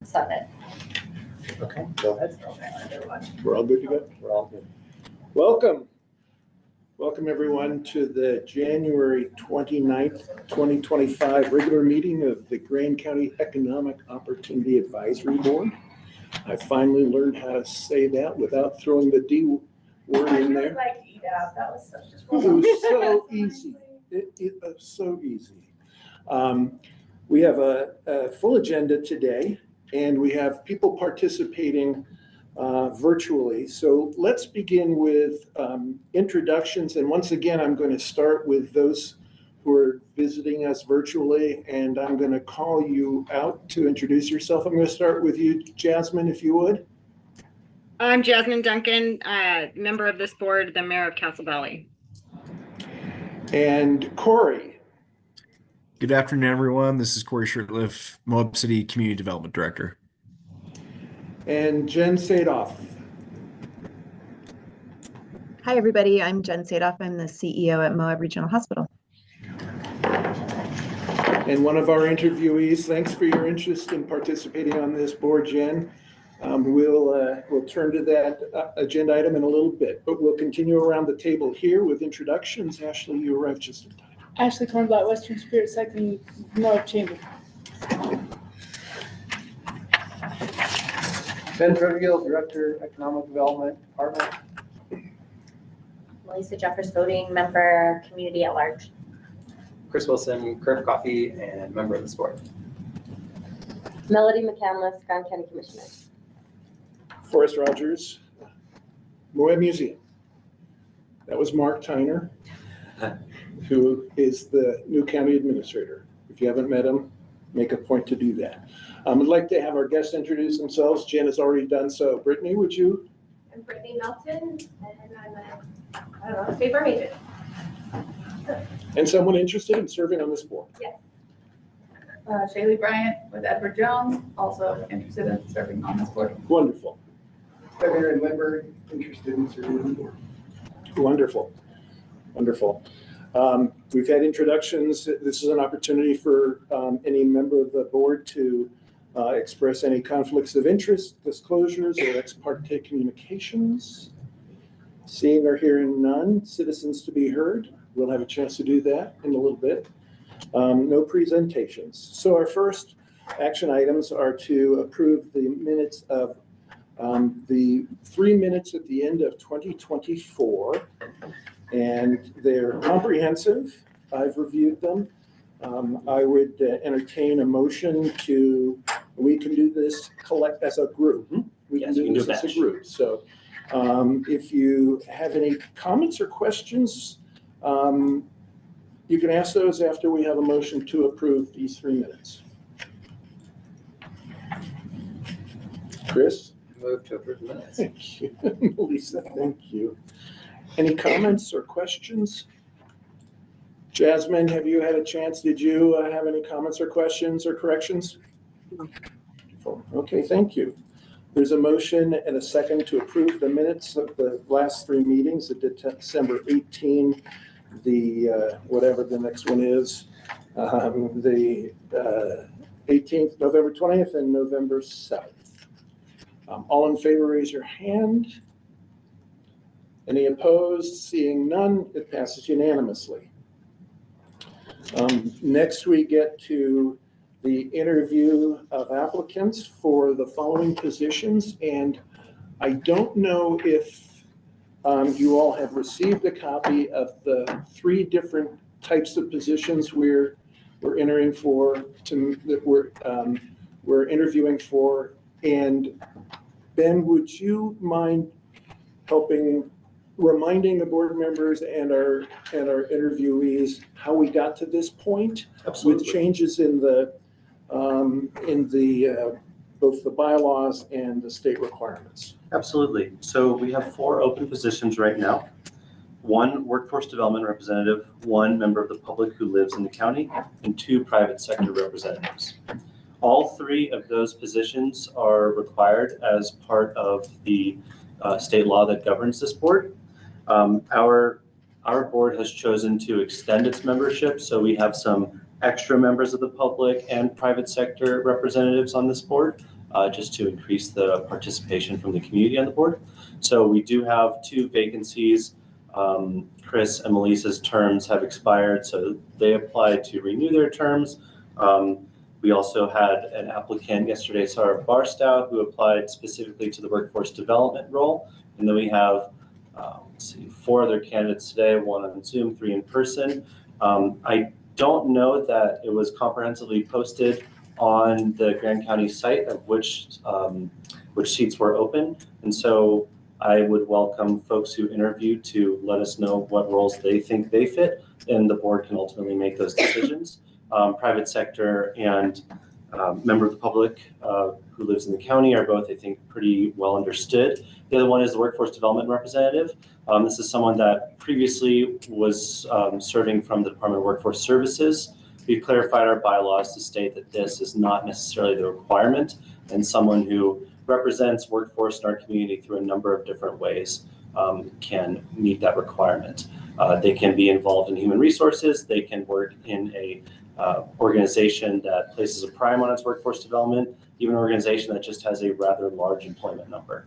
7. Okay, go ahead. We're all good to go? We're all good. Welcome. Welcome everyone to the January 29th, 2025 regular meeting of the Grand County Economic Opportunity Advisory Board. I finally learned how to say that without throwing the D word in there. Like EOAB, that was such a It was so easy. It was so easy. We have a full agenda today, and we have people participating virtually. So let's begin with introductions. And once again, I'm going to start with those who are visiting us virtually, and I'm going to call you out to introduce yourself. I'm going to start with you, Jasmine, if you would. I'm Jasmine Duncan, member of this board, the mayor of Castle Valley. And Corey. Good afternoon, everyone. This is Corey Shirtliff, Moab City Community Development Director. And Jen Sadoff. Hi, everybody. I'm Jen Sadoff. I'm the CEO at Moab Regional Hospital. And one of our interviewees, thanks for your interest in participating on this board, Jen. We'll turn to that agenda item in a little bit, but we'll continue around the table here with introductions. Ashley, you arrived just in time. Ashley Kornblatt, Western Spirit Cycling, Moab Chamber. Ben Trevigill, Director, Economic Development Department. Melissa Jeffers, voting member, community at large. Chris Wilson, Curve Coffee, and member of this board. Melody McCandless, Grand County Commissioner. Forrest Rogers, Moab Museum. That was Mark Tyner, who is the new county administrator. If you haven't met him, make a point to do that. I'd like to have our guests introduce themselves. Jen has already done so. Brittany, would you? I'm Brittany Melton, and I'm a paper agent. And someone interested in serving on this board? Yes. Shaylee Bryant with Edward Jones, also interested in serving on this board. Wonderful. Aaron Lindbergh, interested in serving on the board. Wonderful. Wonderful. We've had introductions. This is an opportunity for any member of the board to express any conflicts of interest, disclosures, or ex parte communications. Seeing or hearing none, citizens to be heard. We'll have a chance to do that in a little bit. No presentations. So our first action items are to approve the minutes of the 3 minutes at the end of 2024. And they're comprehensive. I've reviewed them. I would entertain a motion to, we can do this collect as a group. We can do this as a group. So if you have any comments or questions, you can ask those after we have a motion to approve these 3 minutes. Chris? Move to approve the minutes. Thank you. Lisa, thank you. Any comments or questions? Jasmine, have you had a chance? Did you have any comments or questions or corrections? No. Okay, thank you. There's a motion and a second to approve the minutes of the last 3 meetings, the December 18, the whatever the next one is, the 18th, November 20th, and November 7th. All in favor, raise your hand. Any opposed? Seeing none, it passes unanimously. Next, we get to the interview of applicants for the following positions. And I don't know if you all have received a copy of the 3 different types of positions we're entering for, that we're interviewing for. And Ben, would you mind reminding the board members and our interviewees how we got to this point? Absolutely. With changes in the both the bylaws and the state requirements. Absolutely. So we have 4 open positions right now. 1 workforce development representative, 1 member of the public who lives in the county, and 2 private sector representatives. All 3 of those positions are required as part of the state law that governs this board. Our board has chosen to extend its membership, so we have some extra members of the public and private sector representatives on this board. just to increase the participation from the community on the board. So we do have 2 vacancies. Chris and Melissa's terms have expired, so they applied to renew their terms. We also had an applicant yesterday, Sarah Barstow, who applied specifically to the workforce development role. And then we have, 4 other candidates today, 1 on Zoom, 3 in person. I don't know that it was comprehensively posted on the Grand County site of which seats were open. And so I would welcome folks who interview to let us know what roles they think they fit, and the board can ultimately make those decisions. Private sector and member of the public who lives in the county are both, I think, pretty well understood. The other one is the workforce development representative. This is someone that previously was serving from the Department of Workforce Services. We've clarified our bylaws to state that this is not necessarily the requirement, and someone who represents workforce in our community through a number of different ways can meet that requirement. They can be involved in human resources. They can work in a organization that places a prime on its workforce development, even an organization that just has a rather large employment number.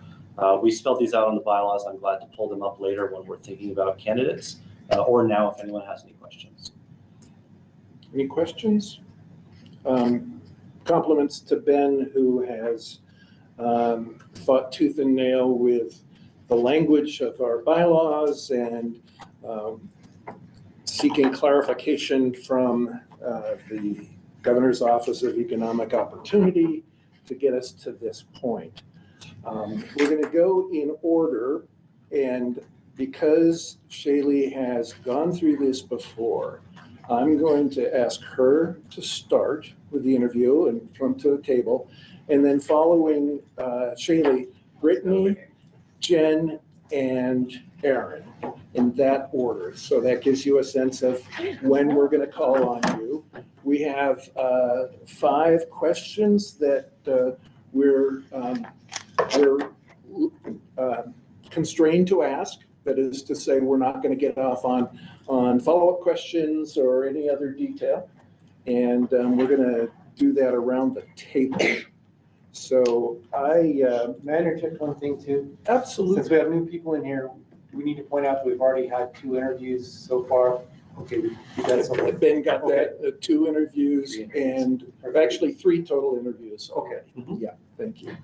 We spelled these out on the bylaws. I'm glad to pull them up later when we're thinking about candidates, or now if anyone has any questions. Any questions? Compliments to Ben, who has fought tooth and nail with the language of our bylaws and seeking clarification from the Governor's Office of Economic Opportunity to get us to this point. We're going to go in order, and because Shaylee has gone through this before, I'm going to ask her to start with the interview and come to the table, and then following Shaylee, Brittany, Jen, and Aaron in that order. So that gives you a sense of when we're going to call on you. We have 5 questions that we're constrained to ask. That is to say, we're not going to get off on follow-up questions or any other detail. And we're going to do that around the table. So May I interject one thing too? Absolutely. Since we have new people in here, we need to point out that we've already had 2 interviews so far. Okay, we got something. Ben got that, 2 interviews, and actually 3 total interviews. Okay, yeah, thank you.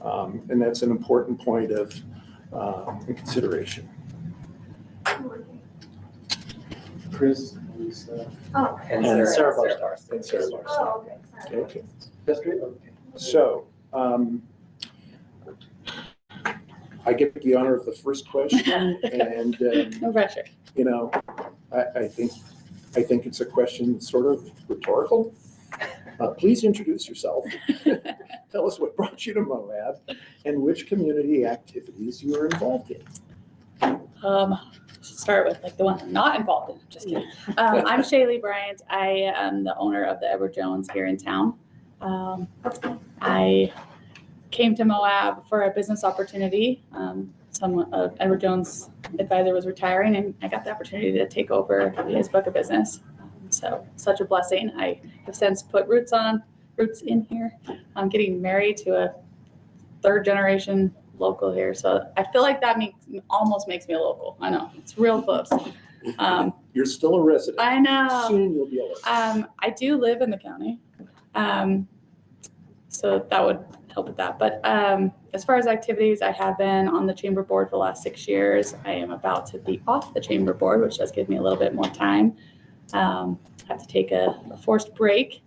And that's an important point of consideration. Chris, Lisa. Oh, And And Sarah Sarah Barstow. And Sarah Larson. oh, okay, sorry. Okay, That's great. Okay. so I get the honor of the first question, and No pressure. you know, I think it's a question that's sort of rhetorical. Please introduce yourself. Tell us what brought you to Moab and which community activities you are involved in. Should start with like the one I'm not involved in. Just kidding. I'm Shaylee Bryant. I am the owner of the Edward Jones here in town. I came to Moab for a business opportunity. Edward Jones' advisor was retiring, and I got the opportunity to take over his book of business. So such a blessing. I have since put roots in here. I'm getting married to a 3rd generation local here. So I feel like that almost makes me a local. I know, it's real close. You're still a resident. I know. Soon you'll be a resident. I do live in the county. So that would help with that. But as far as activities, I have been on the chamber board for the last 6 years. I am about to be off the chamber board, which does give me a little bit more time. I have to take a forced break,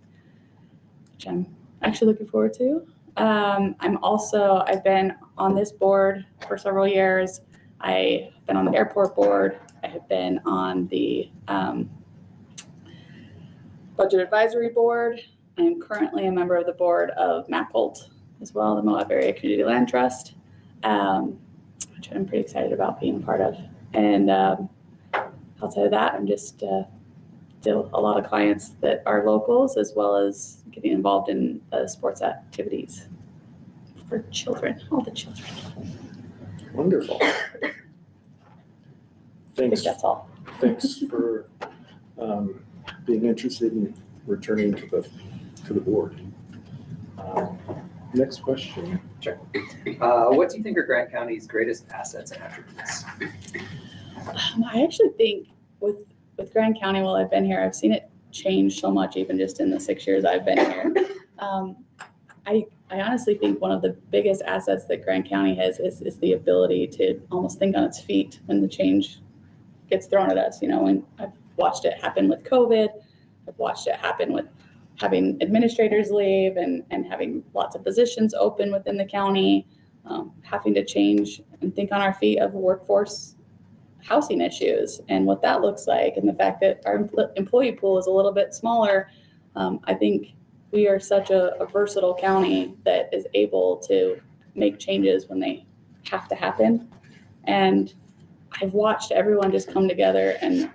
which I'm actually looking forward to. I've been on this board for several years. I've been on the airport board. I have been on the budget advisory board. I am currently a member of the board of MACOLT as well, the Moab Area Community Land Trust, which I'm pretty excited about being a part of. And outside of that, I'm just still a lot of clients that are locals, as well as getting involved in sports activities for children, all the children. Wonderful. I think Thanks. that's all. Thanks for being interested in returning to the board. Next question. What do you think are Grant County's greatest assets and attributes? I actually think with Grand County, while I've been here, I've seen it change so much, even just in the 6 years I've been here. I honestly think one of the biggest assets that Grand County has is the ability to almost think on its feet when the change gets thrown at us. And I've watched it happen with COVID. I've watched it happen with having administrators leave and having lots of positions open within the county, having to change and think on our feet of workforce housing issues and what that looks like, and the fact that our employee pool is a little bit smaller. I think we are such a versatile county that is able to make changes when they have to happen. And I've watched everyone just come together and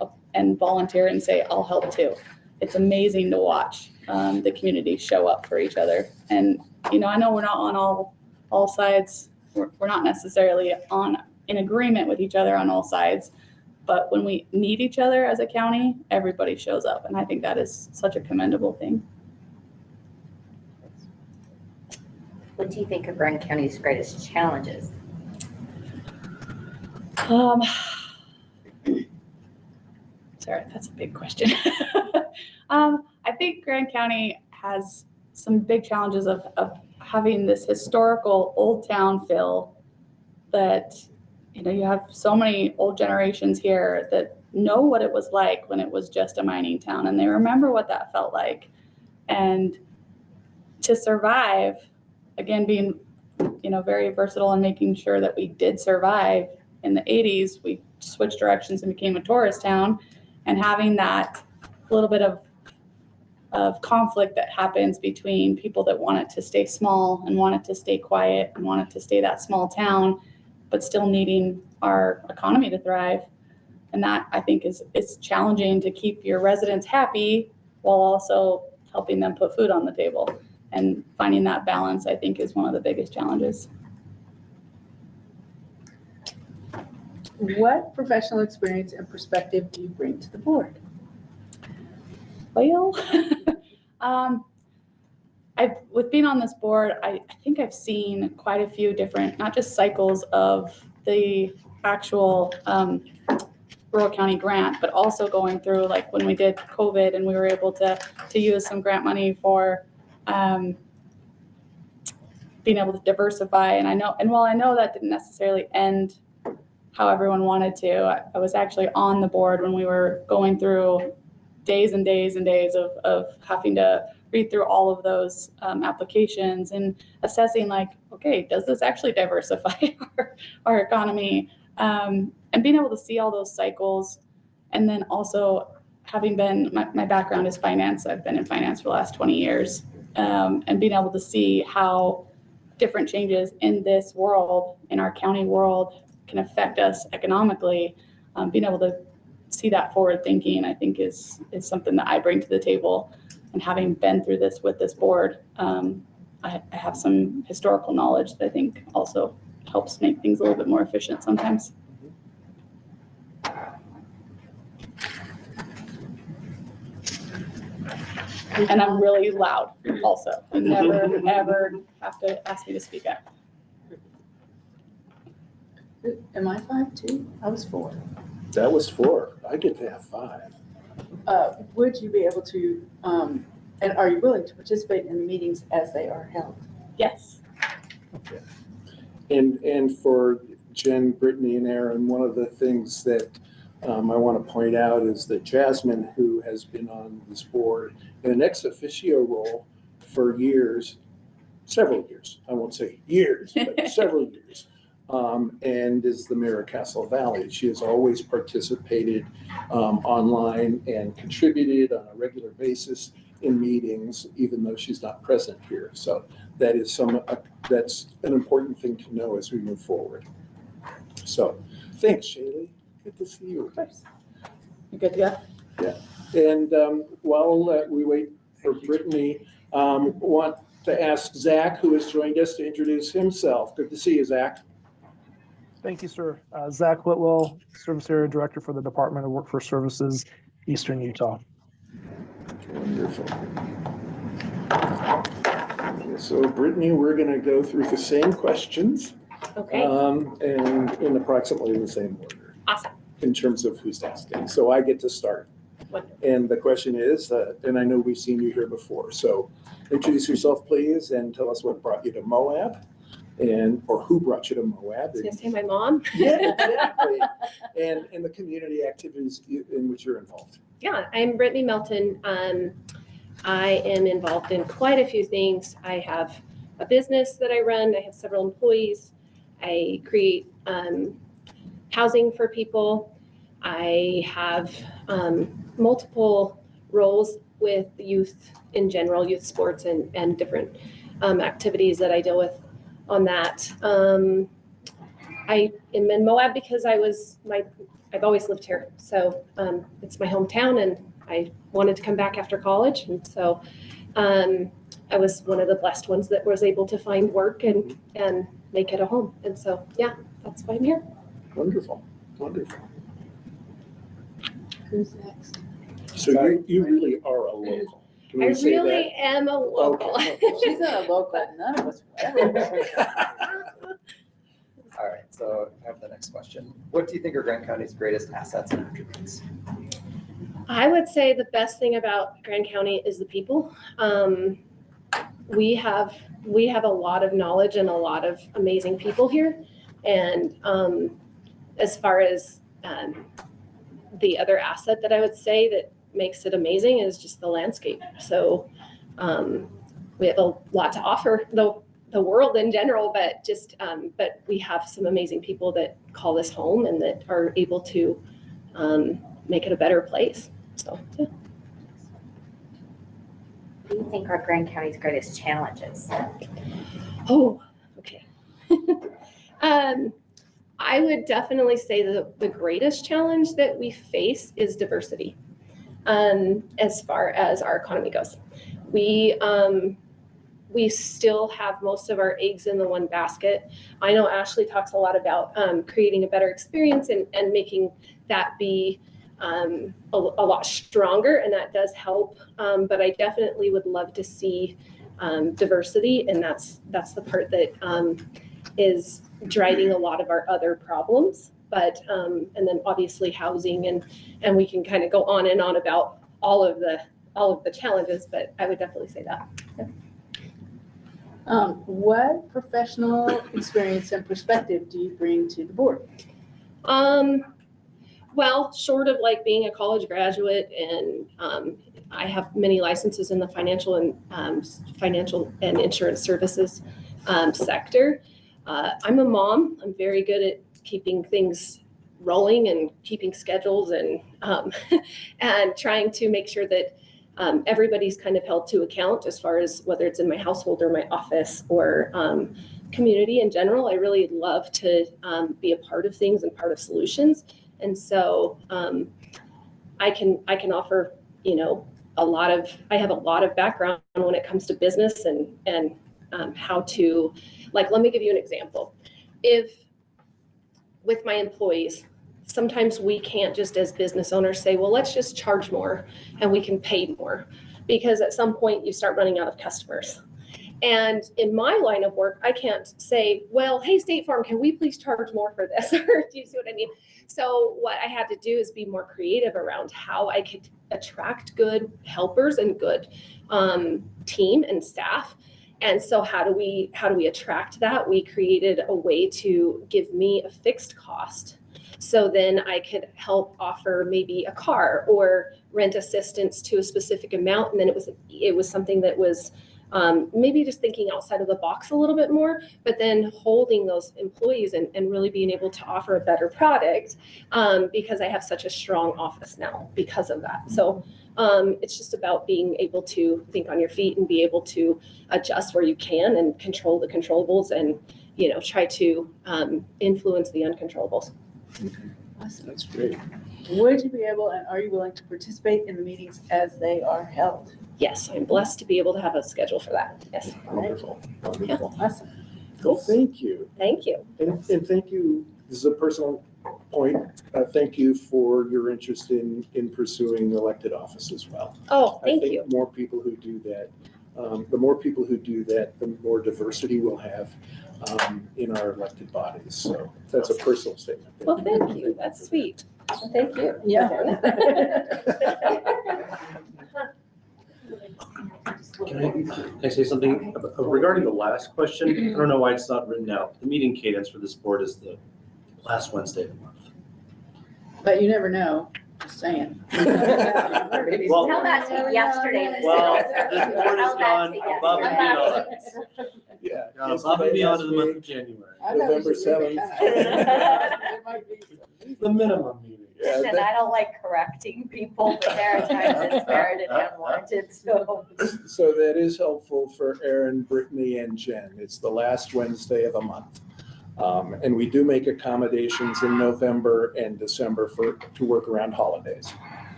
volunteer and say, I'll help too. It's amazing to watch the community show up for each other. And, I know we're not on all sides. We're not necessarily in agreement with each other on all sides, but when we need each other as a county, everybody shows up. And I think that is such a commendable thing. What do you think are Grand County's greatest challenges? Sorry, that's a big question. I think Grand County has some big challenges of having this historical old town feel that, you have so many old generations here that know what it was like when it was just a mining town, and they remember what that felt like. And to survive, again, being, very versatile and making sure that we did survive in the 80s, we switched directions and became a tourist town, and having that little bit of conflict that happens between people that want it to stay small and want it to stay quiet and want it to stay that small town, but still needing our economy to thrive. And that, I think, is challenging to keep your residents happy while also helping them put food on the table. And finding that balance, I think, is one of the biggest challenges. What professional experience and perspective do you bring to the board? Well, with being on this board, I think I've seen quite a few different, not just cycles of the actual rural county grant, but also going through, like when we did COVID and we were able to use some grant money for being able to diversify. And while I know that didn't necessarily end how everyone wanted to, I was actually on the board when we were going through days and days and days of having to read through all of those applications and assessing, like, okay, does this actually diversify our economy? And being able to see all those cycles. And then also having been, my background is finance. I've been in finance for the last 20 years. And being able to see how different changes in this world, in our county world, can affect us economically. Being able to see that forward thinking, I think, is something that I bring to the table. And having been through this with this board, I have some historical knowledge that I think also helps make things a little bit more efficient sometimes. And I'm really loud also. You never, ever have to ask me to speak up. Am I 5 too? I was 4. That was 4. I get to have 5. Would you be able to, and are you willing to participate in the meetings as they are held? Yes. Okay. And for Jen, Brittany, and Aaron, one of the things that I want to point out is that Jasmine, who has been on this board in an ex officio role for years, several years, I won't say years, but several years, and is the mayor of Castle Valley. She has always participated online and contributed on a regular basis in meetings, even though she's not present here. So that is that's an important thing to know as we move forward. So thanks, Shaylee. Good to see you. Of course. You good to go? Yeah. And while we wait for Brittany, want to ask Zach, who has joined us, to introduce himself. Good to see you, Zach. Thank you, sir. Zach Whitwell, Service Area Director for the Department of Workforce Services, Eastern Utah. Wonderful. So Brittany, we're going to go through the same questions. Okay, And in approximately the same order awesome. in terms of who's asking. So I get to start. Wonderful. And the question is, and I know we've seen you here before, so introduce yourself, please, and tell us what brought you to Moab, or who brought you to Moab. I was gonna say my mom. Yeah, exactly. And the community activities in which you're involved. Yeah, I'm Brittany Melton. I am involved in quite a few things. I have a business that I run. I have several employees. I create housing for people. I have multiple roles with youth in general, youth sports and different activities that I deal with on that. I am in Moab because I've always lived here. So it's my hometown and I wanted to come back after college. And so I was one of the blessed ones that was able to find work and make it a home. And so, yeah, that's why I'm here. Wonderful, wonderful. Who's next? So you really are a local. Can I we say really am a local. Okay. She's not a local, none of us were that? All right, so I have the next question. What do you think are Grant County's greatest assets and attributes? I would say the best thing about Grand County is the people. We have a lot of knowledge and a lot of amazing people here. And as far as the other asset that I would say that makes it amazing is just the landscape. So we have a lot to offer the world in general, but we have some amazing people that call this home and that are able to make it a better place. So, yeah. What do you think are Grand County's greatest challenges? Oh, okay. I would definitely say that the greatest challenge that we face is diversity as far as our economy goes. We still have most of our eggs in the one basket. I know Ashley talks a lot about creating a better experience and making that be a lot stronger, and that does help. But I definitely would love to see diversity, and that's the part that is driving a lot of our other problems. But and then obviously housing, and we can kind of go on and on about all of the challenges. But I would definitely say that. Yeah. What professional experience and perspective do you bring to the board? Well, short of like being a college graduate, and I have many licenses in the financial and insurance services sector. I'm a mom. I'm very good at keeping things rolling and keeping schedules and and trying to make sure that everybody's kind of held to account as far as whether it's in my household or my office or community in general. I really love to be a part of things and part of solutions. And so I can offer, I have a lot of background when it comes to business and how to, like, let me give you an example. If with my employees, sometimes we can't just as business owners say, well, let's just charge more and we can pay more, because at some point you start running out of customers. And in my line of work, I can't say, well, hey, State Farm, can we please charge more for this? Do you see what I mean? So what I had to do is be more creative around how I could attract good helpers and good team and staff. And so how do we attract that? We created a way to give me a fixed cost. So then I could help offer maybe a car or rent assistance to a specific amount. And then it was something that was maybe just thinking outside of the box a little bit more, but then holding those employees and really being able to offer a better product because I have such a strong office now because of that. So it's just about being able to think on your feet and be able to adjust where you can and control the controllables and, try to influence the uncontrollables. Awesome. That's great. Would you be able, and are you willing to participate in the meetings as they are held? Yes, I'm blessed to be able to have a schedule for that. Yes. Wonderful, wonderful. Awesome. Cool. Well, thank you. Thank you. And thank you, this is a personal point, thank you for your interest in pursuing elected office as well. Oh, thank I think you. more people who do that The more people who do that, the more diversity we'll have in our elected bodies. So that's a personal statement. Well, thank you. That's sweet. Thank you. Yeah. Can I say something regarding the last question? I don't know why it's not written out. The meeting cadence for this board is the last Wednesday of the month. But you never know, just saying. Well- Tell that to yesterday. Ms. Well, Silver. this board has Tell that gone to above and yesterday. beyond. Yeah. Gone above and beyond in the month of January. I thought we November should leave it 7th. kinda- There might be some- The minimum meeting. Yeah, Listen, I don't like correcting people, but there are times it's merited and unwarranted, so. So that is helpful for Aaron, Brittany, and Jen. It's the last Wednesday of the month. And we do make accommodations in November and December to work around holidays.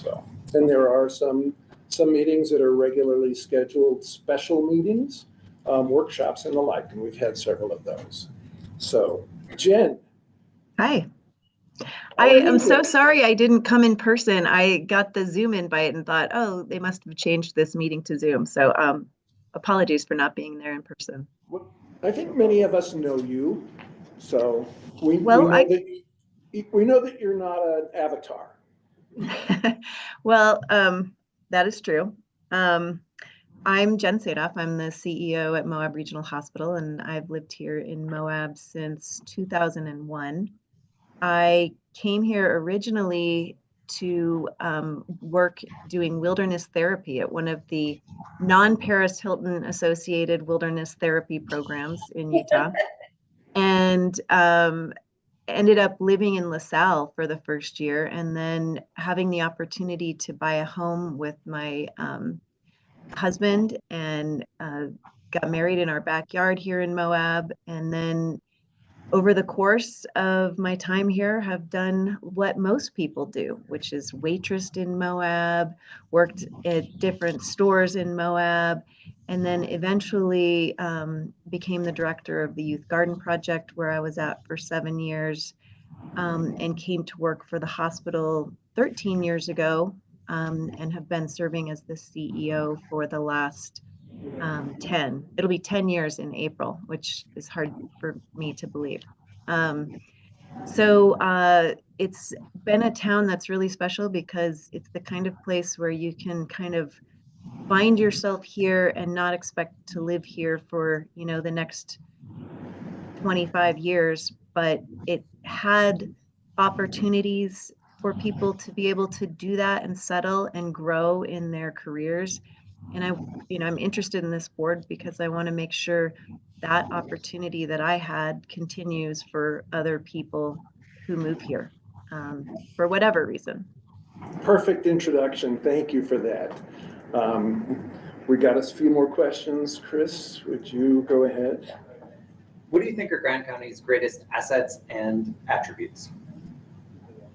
So, and there are some meetings that are regularly scheduled, special meetings, workshops and the like, and we've had several of those. So, Jen. Hi. How I are you am so doing? sorry I didn't come in person. I got the Zoom invite and thought, oh, they must have changed this meeting to Zoom. So apologies for not being there in person. I think many of us know you, so we Well, know that you're not an avatar. Well, that is true. I'm Jen Sadoff. I'm the CEO at Moab Regional Hospital, and I've lived here in Moab since 2001. I came here originally to work doing wilderness therapy at one of the non-Paris Hilton associated wilderness therapy programs in Utah, and ended up living in LaSalle for the first year, and then having the opportunity to buy a home with my husband, and got married in our backyard here in Moab, and then over the course of my time here have done what most people do, which is waitressed in Moab, worked at different stores in Moab, and then eventually became the director of the Youth Garden Project, where I was at for 7 years, and came to work for the hospital 13 years ago, and have been serving as the CEO for the last 10. It'll be 10 years in April, which is hard for me to believe. So it's been a town that's really special because it's the kind of place where you can kind of find yourself here and not expect to live here for, the next 25 years, but it had opportunities for people to be able to do that and settle and grow in their careers. And I'm interested in this board because I want to make sure that opportunity that I had continues for other people who move here, for whatever reason. Perfect introduction. Thank you for that. We got a few more questions. Chris, would you go ahead? What do you think are Grand County's greatest assets and attributes?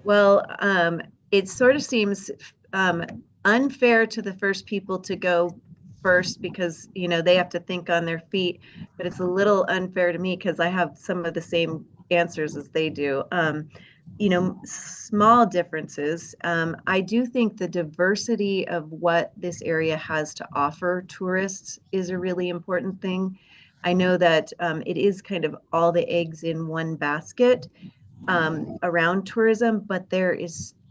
Well, it sort of seems unfair to the first people to go first because, they have to think on their feet, but it's a little unfair to me because I have some of the same answers as they do. Small differences. I do think the diversity of what this area has to offer tourists is a really important thing. I know that it is kind of all the eggs in one basket around tourism, but there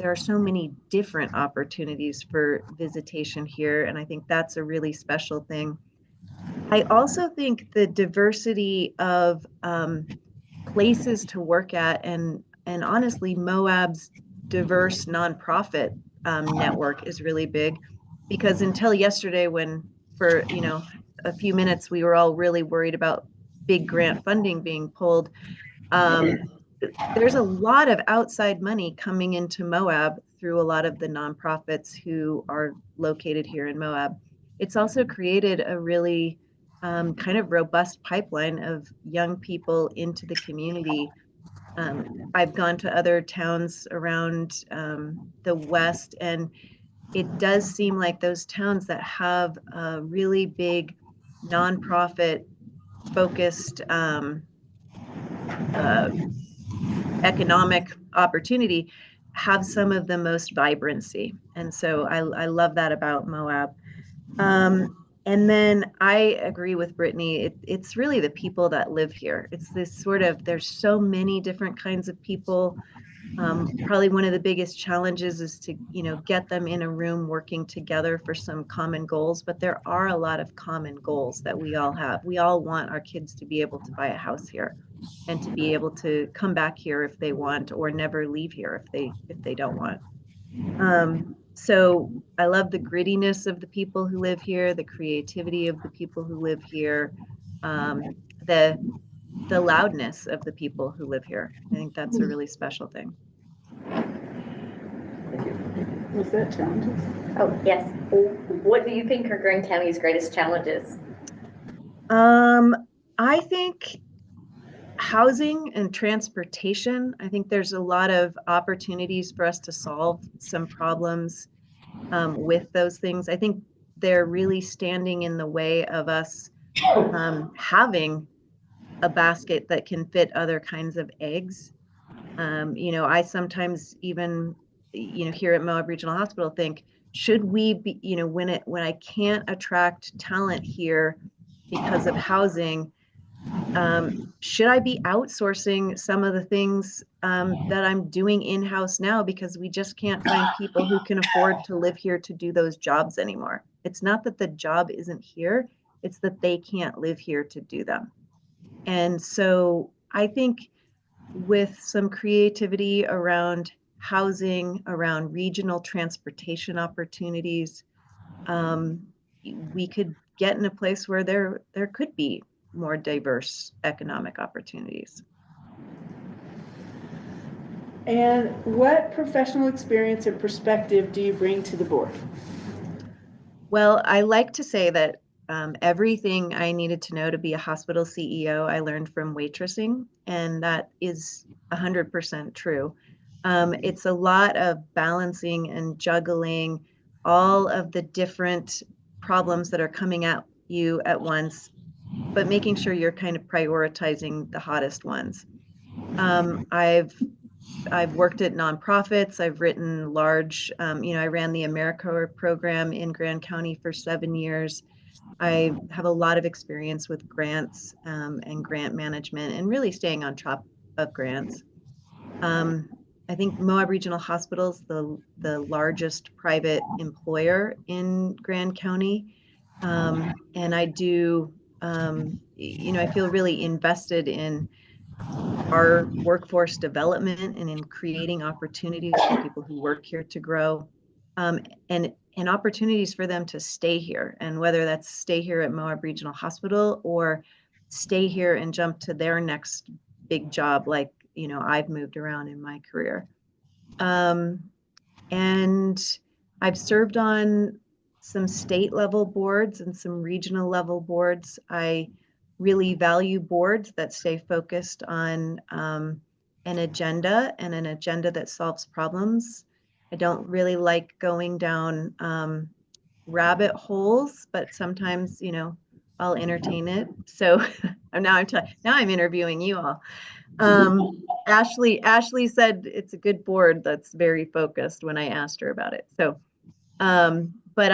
are so many different opportunities for visitation here, and I think that's a really special thing. I also think the diversity of places to work at, and honestly, Moab's diverse nonprofit network is really big, because until yesterday, when for a few minutes we were all really worried about big grant funding being pulled, there's a lot of outside money coming into Moab through a lot of the nonprofits who are located here in Moab. It's also created a really kind of robust pipeline of young people into the community. I've gone to other towns around the West, and it does seem like those towns that have a really big nonprofit focused economic opportunity have some of the most vibrancy. And so I love that about Moab. And then I agree with Brittany. It's really the people that live here. It's this sort of, there's so many different kinds of people. Probably one of the biggest challenges is to, get them in a room working together for some common goals, but there are a lot of common goals that we all have. We all want our kids to be able to buy a house here and to be able to come back here if they want, or never leave here if they don't want. So I love the grittiness of the people who live here, the creativity of the people who live here, the loudness of the people who live here. I think that's a really special thing. Was that challenges? Oh, yes. What do you think are Grand County's greatest challenges? I think housing and transportation. I think there's a lot of opportunities for us to solve some problems with those things. I think they're really standing in the way of us having a basket that can fit other kinds of eggs. I sometimes even, here at Moab Regional Hospital think, should we be, when I can't attract talent here because of housing, should I be outsourcing some of the things that I'm doing in-house now because we just can't find people who can afford to live here to do those jobs anymore? It's not that the job isn't here, it's that they can't live here to do them. And so I think with some creativity around housing, around regional transportation opportunities, we could get in a place where there could be more diverse economic opportunities. And what professional experience or perspective do you bring to the board? Well, I like to say that everything I needed to know to be a hospital CEO, I learned from waitressing, and that is 100% true. It's a lot of balancing and juggling all of the different problems that are coming at you at once, but making sure you're kind of prioritizing the hottest ones. I've worked at nonprofits. I've written large, I ran the AmeriCorps program in Grand County for 7 years. I have a lot of experience with grants and grant management and really staying on top of grants. I think Moab Regional Hospital is the largest private employer in Grand County. And I do, I feel really invested in our workforce development and in creating opportunities for people who work here to grow, and opportunities for them to stay here. And whether that's stay here at Moab Regional Hospital or stay here and jump to their next big job, like, I've moved around in my career. And I've served on some state level boards and some regional level boards. I really value boards that stay focused on an agenda and an agenda that solves problems. I don't really like going down rabbit holes, but sometimes, I'll entertain it. So now I'm interviewing you all. Ashley said it's a good board that's very focused when I asked her about it. So, but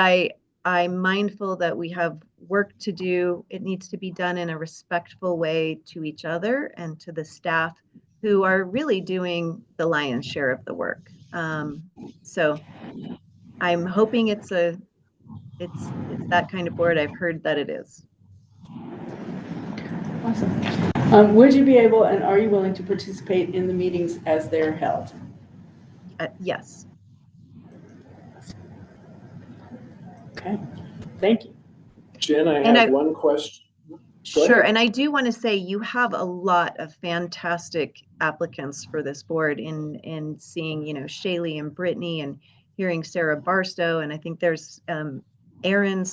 I'm mindful that we have work to do. It needs to be done in a respectful way to each other and to the staff who are really doing the lion's share of the work. So I'm hoping it's that kind of board. I've heard that it is. Awesome. Would you be able and are you willing to participate in the meetings as they're held? Yes. Okay, thank you. Jen, I have one question. Sure, and I do want to say you have a lot of fantastic applicants for this board in seeing, Shaylee and Brittany and hearing Sarah Barstow, and I think there's Erin,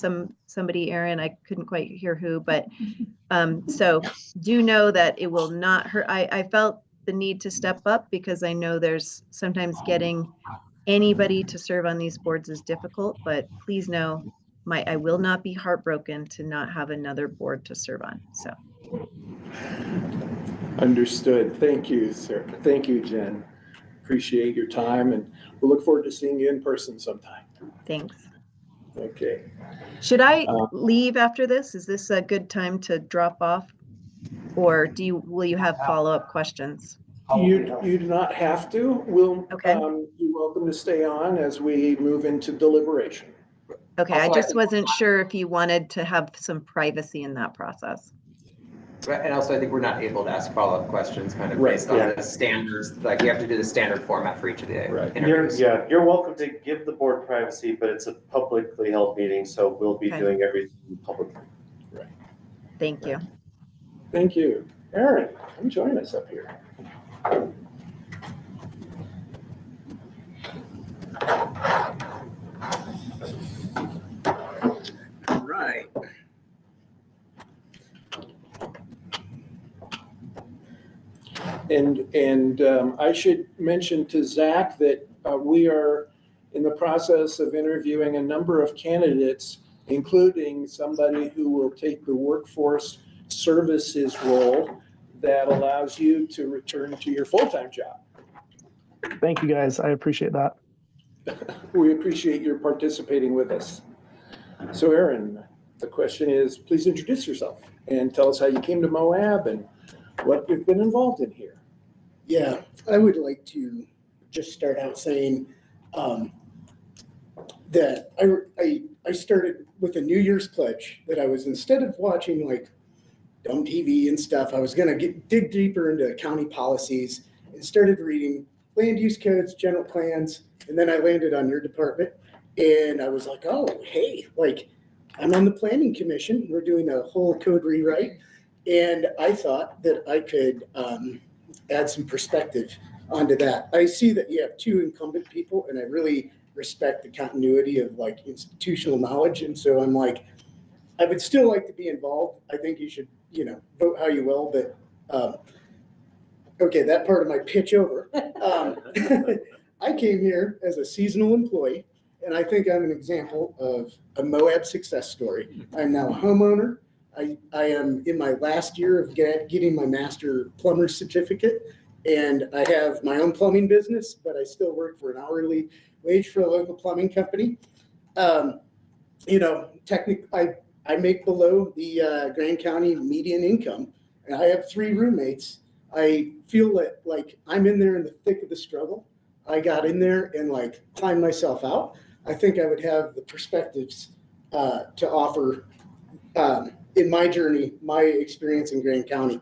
Erin, I couldn't quite hear who, but so do know that it will not hurt. I felt the need to step up because I know there's sometimes getting anybody to serve on these boards is difficult, but please know I will not be heartbroken to not have another board to serve on. So. Understood. Thank you, Sarah. Thank you, Jen. Appreciate your time, and we'll look forward to seeing you in person sometime. Thanks. Okay. Should I Uh, leave after this? Is this a good time to drop off? Or will you have follow-up questions? You do not have to. Okay. You're welcome to stay on as we move into deliberation. Okay, I Also, just wasn't sure if you wanted to have some privacy in that process. Right, and also I think we're not able to ask follow-up questions kind of Right, based on yeah. the standards, like you have to do the standard format for each of the Right. interviews. You're welcome to give the board privacy, but it's a publicly held meeting, so we'll be Okay. doing everything publicly. Thank you. Thank you. Aaron, come join us up here. All right. And I should mention to Zach that we are in the process of interviewing a number of candidates, including somebody who will take the workforce services role that allows you to return to your full-time job. Thank you, guys. I appreciate that. We appreciate your participating with us. So Aaron, the question is, please introduce yourself and tell us how you came to Moab and what you've been involved in here. Yeah, I would like to just start out saying that I started with a New Year's pledge that I was, instead of watching like dumb TV and stuff, I was going to dig deeper into county policies and started reading land use codes, general plans, and then I landed on your department and I was like, oh, hey, like I'm on the planning commission. We're doing a whole code rewrite. And I thought that I could add some perspective onto that. I see that you have two incumbent people and I really respect the continuity of like institutional knowledge. And so I'm like, I would still like to be involved. I think you should, vote how you will, but okay, that part of my pitch over. I came here as a seasonal employee and I think I'm an example of a Moab success story. I'm now a homeowner. I am in my last year of getting my master plumber's certificate, and I have my own plumbing business, but I still work for an hourly wage for a local plumbing company. Technically, I make below the Grand County median income, and I have 3 roommates. I feel that like I'm in there in the thick of the struggle. I got in there and like climbed myself out. I think I would have the perspectives to offer in my journey, my experience in Grand County.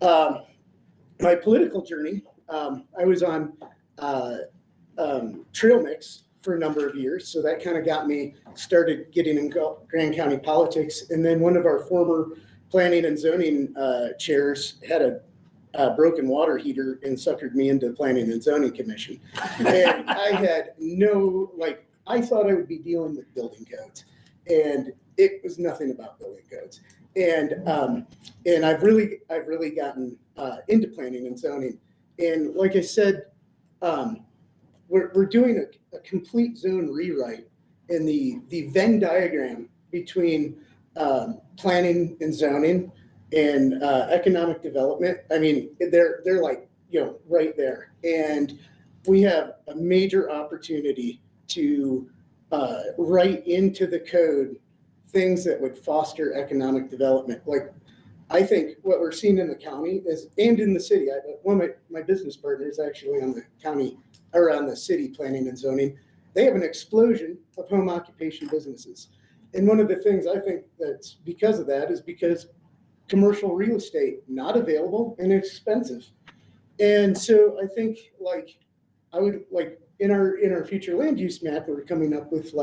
My political journey, I was on trail mix for a number of years. So that kind of got me started getting in Grand County politics. And then one of our former planning and zoning chairs had a broken water heater and suckered me into the Planning and Zoning Commission. And I had I thought I would be dealing with building codes. And it was nothing about building codes. And I've really gotten into planning and zoning. And like I said, we're doing a complete zone rewrite, and the Venn diagram between planning and zoning and economic development. I mean, they're like right there, and we have a major opportunity to write into the code things that would foster economic development. Like, I think what we're seeing in the county is, and in the city, one of my business partners actually on the county, or on the city planning and zoning, they have an explosion of home occupation businesses. And one of the things I think that's because of that is because commercial real estate, not available and expensive. And so I think I would in our future land use map, we're coming up with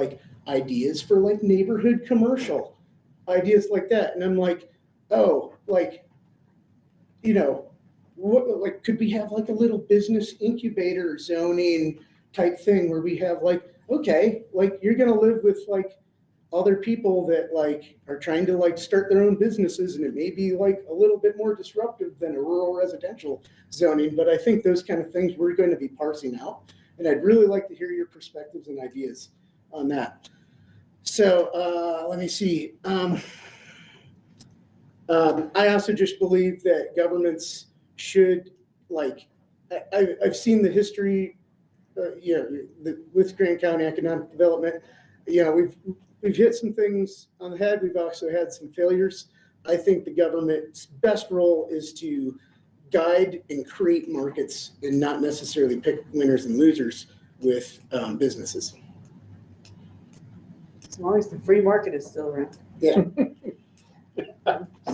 ideas for neighborhood commercial, ideas like that. And I'm like, oh, what could we have a little business incubator zoning type thing where we have okay, you're gonna live with other people that are trying to start their own businesses, and it may be a little bit more disruptive than a rural residential zoning. But I think those kind of things we're going to be parsing out, and I'd really like to hear your perspectives and ideas on that. So let me see. I also just believe that governments should I've seen the history with Grand County economic development. we've hit some things on the head. We've also had some failures. I think the government's best role is to guide and create markets and not necessarily pick winners and losers with businesses. As long as the free market is still around. Yeah.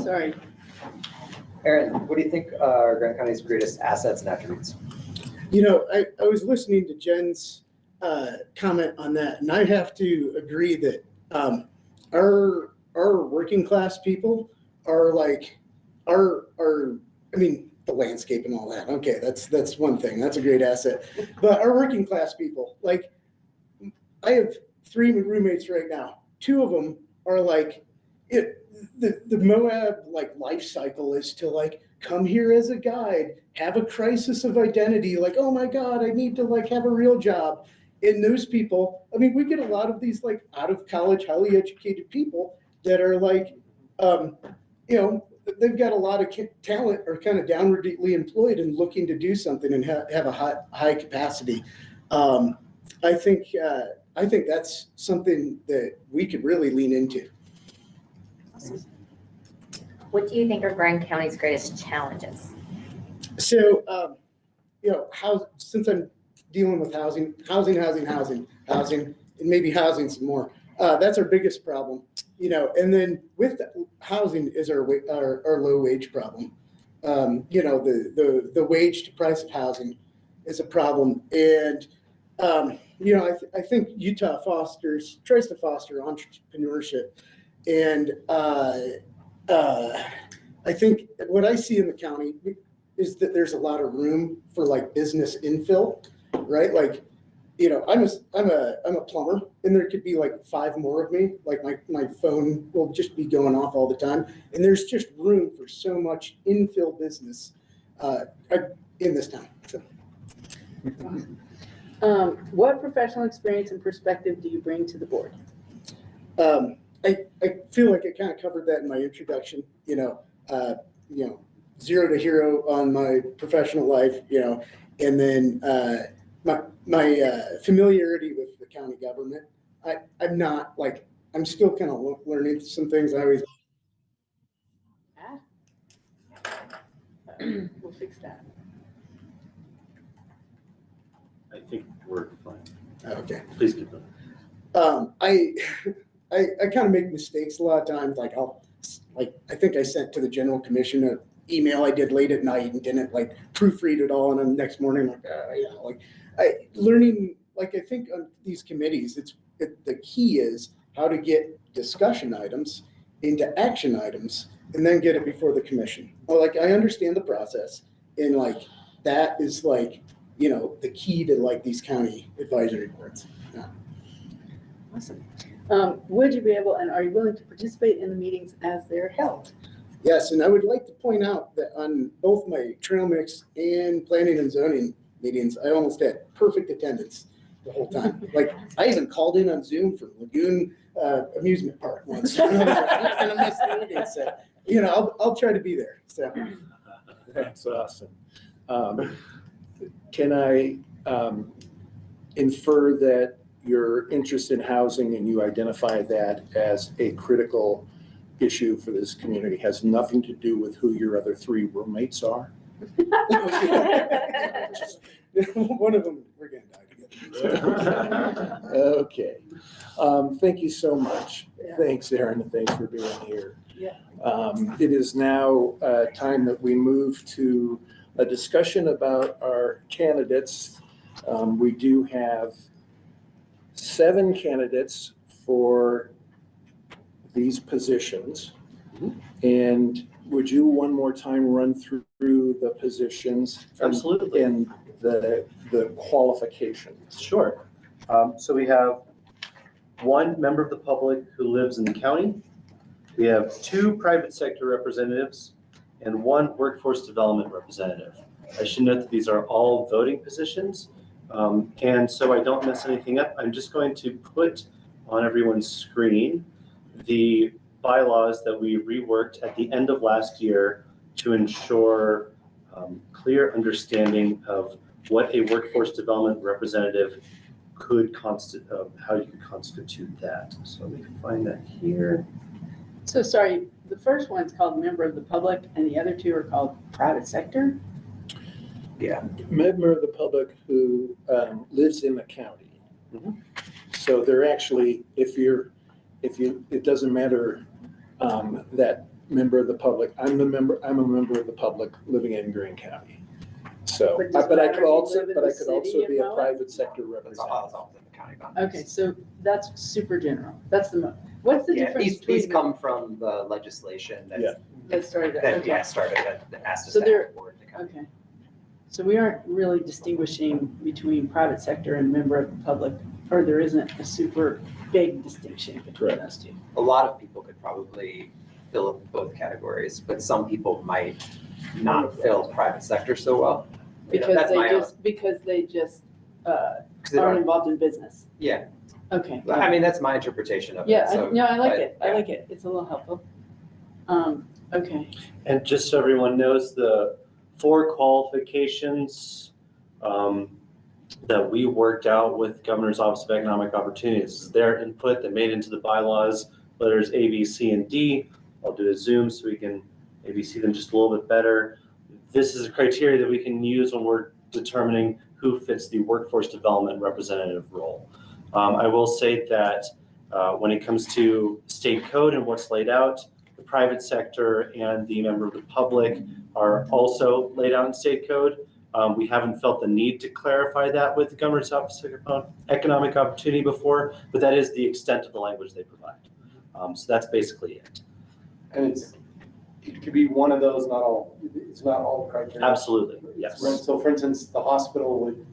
Sorry. Aaron, what do you think are Grant County's greatest assets and attributes? I was listening to Jen's comment on that, and I have to agree that our working class people are like the landscape and all that. Okay, that's one thing. That's a great asset. But our working class people, like, I have 3 roommates right now. 2 of them are like, the Moab life cycle is to come here as a guide, have a crisis of identity, oh my God, I need to have a real job. And those people, we get a lot of these out of college, highly educated people that are they've got a lot of talent, or kind of downwardly employed and looking to do something and have a high capacity. I think that's something that we could really lean into. What do you think are Grand County's greatest challenges? So, since I'm dealing with housing, and maybe housing some more, that's our biggest problem, and then with housing is our low wage problem. The wage to price of housing is a problem. And, I think Utah tries to foster entrepreneurship. And I think what I see in the county is that there's a lot of room for business infill, right? I'm a plumber, and there could be 5 more of me. My phone will just be going off all the time, and there's just room for so much infill business in this town. So. What professional experience and perspective do you bring to the board? I feel like I kind of covered that in my introduction. 0 to hero on my professional life. And then my familiarity with the county government. I'm not I'm still kind of learning some things. I always. We'll fix that. I think we're fine. Okay. Please keep going. I kind of make mistakes a lot of times. I think I sent to the general commission an email I did late at night and didn't proofread it all, and then the next morning learning. I think on these committees, the key is how to get discussion items into action items and then get it before the commission. I understand the process, and that is the key to these county advisory boards. Yeah. Awesome. Would you be able, and are you willing to participate in the meetings as they're held? Yes, and I would like to point out that on both my trail mix and planning and zoning meetings, I almost had perfect attendance the whole time. I even called in on Zoom for Lagoon Amusement Park once. And I'm listening, so, I'll try to be there. So. That's awesome. Can I infer that your interest in housing, and you identify that as a critical issue for this community, has nothing to do with who your other 3 roommates are? One of them, we're going to die together. Okay. Thank you so much. Yeah. Thanks, Aaron, and thanks for being here. Yeah. It is now time that we move to a discussion about our candidates. We do have 7 candidates for these positions. And would you one more time run through the positions? Absolutely. And the qualifications? Sure. So we have 1 member of the public who lives in the county. We have 2 private sector representatives and 1 workforce development representative. I should note that these are all voting positions. And so I don't mess anything up. I'm just going to put on everyone's screen the bylaws that we reworked at the end of last year to ensure clear understanding of what a workforce development representative could how you could constitute that. So let me find that here. So sorry, the first one's called member of the public and the other two are called private sector? Yeah. Member of the public who lives in the county. Mhm. So they're actually, it doesn't matter that member of the public, I'm a member of the public living in Greene County. So, But does it but I matter could if you also, live in but I the could also city be of a Moab? private sector That's all, representative. it's all within the county boundaries. Okay, so that's super general. That's what's the Yeah, difference these between? come from the legislation Yeah. That started, that okay. started that asked us So to they're- have a board in the county. Okay. So we aren't really distinguishing between private sector and member of the public, or there isn't a super big distinction between those two. A lot of people could probably fill up both categories, but some people might not fill private sector so well. You know, Because that's my own- because they just 'cause they aren't don't- involved in business. Yeah, Okay. I mean, that's my interpretation of it. Yeah, So, no, I like but, it. I yeah. like it. It's a little helpful. Okay. And just so everyone knows, the 4 qualifications that we worked out with Governor's Office of Economic Opportunities is their input that made into the bylaws, letters A, B, C, and D. I'll do a zoom so we can maybe see them just a little bit better. This is a criteria that we can use when we're determining who fits the workforce development representative role. I will say that when it comes to state code and what's laid out, the private sector and the member of the public are also laid out in state code. We haven't felt the need to clarify that with the Governor's Office of Economic Opportunity before, but that is the extent of the language they provide. So that's basically it. And it could be one of those, not all. It's not all criteria. Absolutely, yes. So for instance, the hospital would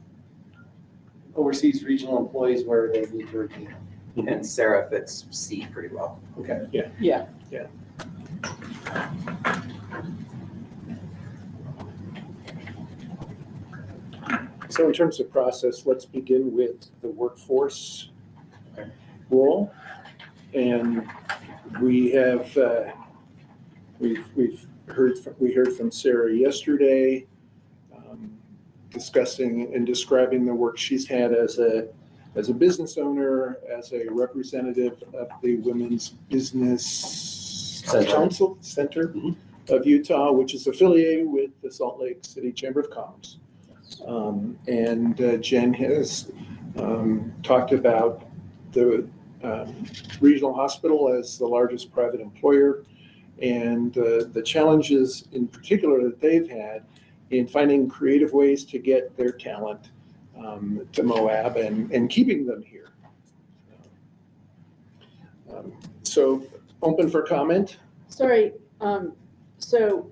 oversees regional employees where they need to review. And Sarah fits C pretty well. Okay. Yeah. Yeah. Yeah. So in terms of process, let's begin with the workforce role. And we have, we heard from Sarah yesterday, discussing and describing the work she's had as a business owner, as a representative of the Women's Business Council Center of Utah, which is affiliated with the Salt Lake City Chamber of Commerce. And Jen has talked about the regional hospital as the largest private employer and the challenges in particular that they've had in finding creative ways to get their talent to Moab and keeping them here. So open for comment. Sorry, so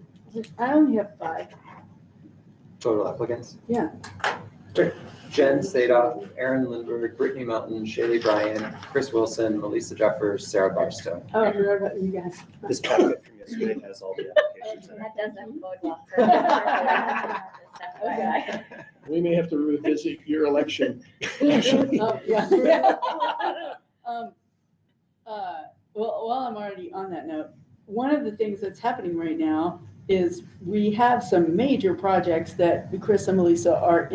I only have 5. Total applicants? Yeah. Jen Sadoff, Aaron Lindbergh, Brittany Mountain, Shaylee Bryan, Chris Wilson, Melissa Jeffers, Sarah Barstow. Oh, I forgot about you guys. This packet from yesterday has all the applications in it. That doesn't bode well for me. FYI. We may have to revisit your election. Actually. Yeah. Well, while I'm already on that note, one of the things that's happening right now is we have some major projects that Chris and Melissa are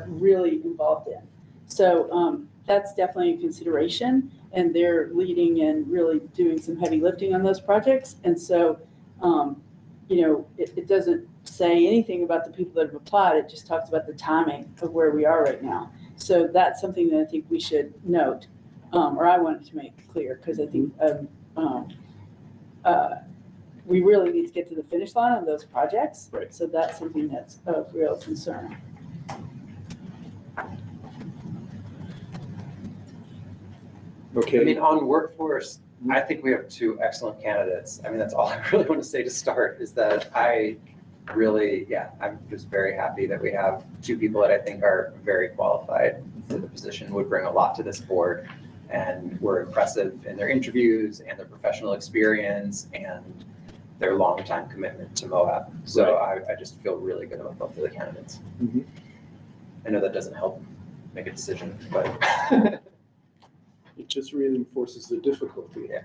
really involved in. So that's definitely a consideration, and they're leading and really doing some heavy lifting on those projects. And so, it doesn't say anything about the people that have applied. It just talks about the timing of where we are right now. So that's something that I think we should note, or I wanted to make clear, because I think we really need to get to the finish line on those projects. Right. So that's something that's of real concern. Okay. I mean, on workforce, I think we have 2 excellent candidates. I mean, that's all I really want to say to start is that I'm just very happy that we have 2 people that I think are very qualified for the position, would bring a lot to this board, and were impressive in their interviews and their professional experience and their long-time commitment to Moab. So I just feel really good about both of the candidates. Mhm. I know that doesn't help make a decision, but It just reinforces the difficulty. Yeah.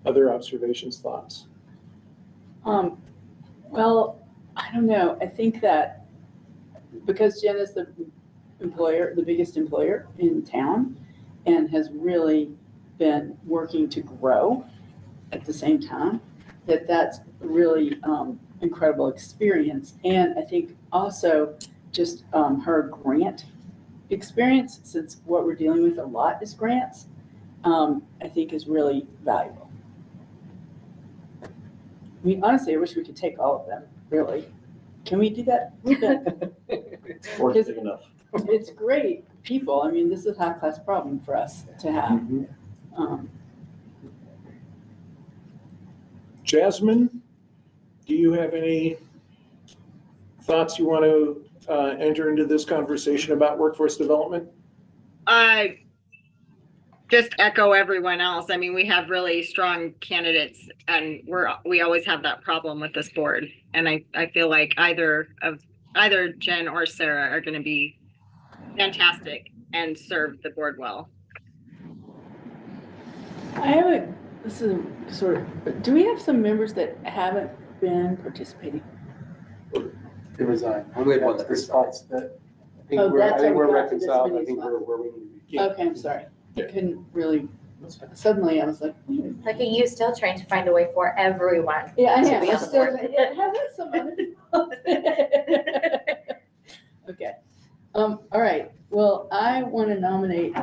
Other observations, thoughts? Well, I don't know. I think that because Jen is the employer, the biggest employer in town, and has really been working to grow at the same time, that's really incredible experience. And I think also just her grant experience, since what we're dealing with a lot is grants, I think is really valuable. I mean, honestly, I wish we could take all of them, really. Can we do that? Or big enough. It's great people. I mean, this is a high-class problem for us to have. Jasmine, do you have any thoughts you want to enter into this conversation about workforce development? Just echo everyone else. I mean, we have really strong candidates, and we always have that problem with this board. And I feel like either Jen or Sarah are going to be fantastic and serve the board well. This is sort of, do we have some members that haven't been participating? They resigned. We had one That's that the spots that I think Oh, we're, I that's think how we we're got to this reconciled. I many think spots. we're where we need to be. Okay, I'm sorry. Yeah. I couldn't really, suddenly I was like, Like, are you still trying to find a way for everyone? yeah, I To am. be I'm on the still, board. yeah, hasn't some other people? Okay. All right. Well, I want to nominate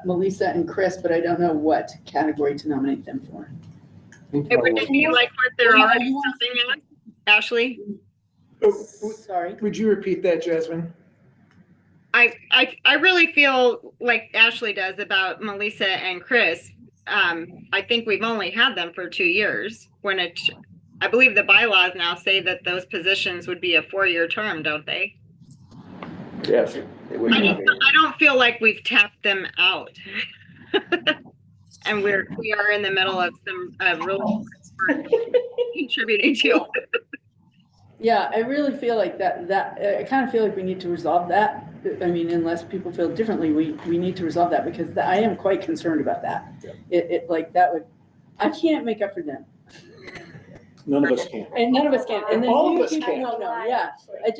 Melissa and Chris, but I don't know what category to nominate them for. It would be like what they're already something in. Ashley? Sorry. Would you repeat that, Jasmine? I really feel like Ashley does about Melissa and Chris. I think we've only had them for 2 years when I believe the bylaws now say that those positions would be a 4-year term, don't they? Yes. I don't feel like we've tapped them out. And we are in the middle of some really contributing to. Yeah, I really feel like I kind of feel like we need to resolve that. I mean, unless people feel differently, we need to resolve that, because I am quite concerned about that. Yeah. I can't make up for them. None of us can. And none of us can. And then All of you us people can. don't know. Yeah, I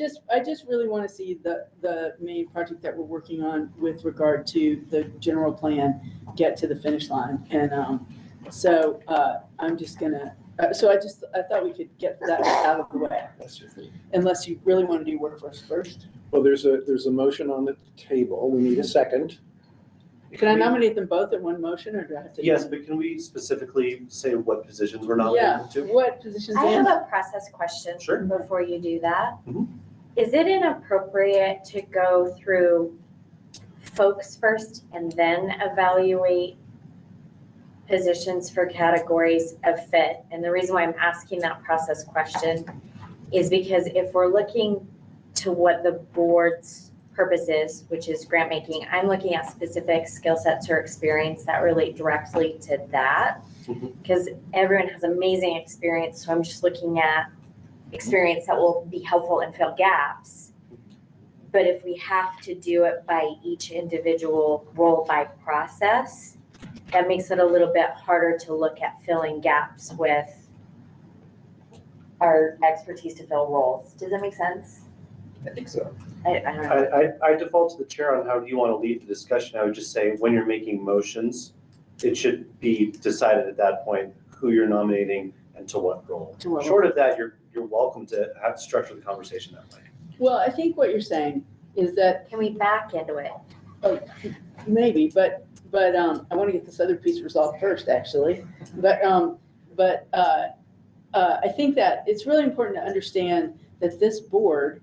just really want to see the main project that we're working on with regard to the general plan get to the finish line. And so I'm just gonna. I thought we could get that out of the way. Unless you really want to do workforce first. Well, there's a motion on the table. We need a second. Can I nominate them both in one motion, or do I have to? Yes, but can we specifically say what positions we're Yeah, nominating to? what positions? I have in? a process question Sure. before you do that. Mhm. Is it inappropriate to go through folks first and then evaluate positions for categories of fit? And the reason why I'm asking that process question is because if we're looking to what the board's purpose is, which is grant making, I'm looking at specific skill sets or experience that relate directly to that. Because everyone has amazing experience, so I'm just looking at experience that will be helpful and fill gaps. But if we have to do it by each individual role by process, that makes it a little bit harder to look at filling gaps with our expertise to fill roles. Does that make sense? I think so. I don't know. I default to the chair on how do you want to lead the discussion. I would just say when you're making motions, it should be decided at that point who you're nominating and to what role. To what Short of that, you're welcome to have to structure the conversation that way. Well, I think what you're saying is that Can we back into it? maybe, but I want to get this other piece resolved first, actually. But I think that it's really important to understand that this board,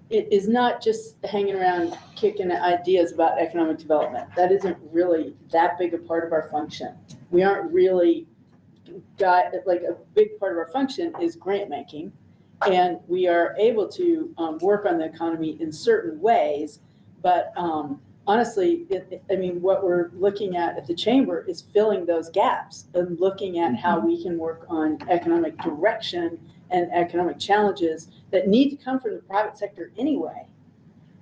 it is not just hanging around kicking ideas about economic development. That isn't really that big a part of our function. We aren't really like a big part of our function is grant making. And we are able to work on the economy in certain ways, but honestly, I mean, what we're looking at the chamber is filling those gaps and looking at how we can work on economic direction and economic challenges that need to come from the private sector anyway.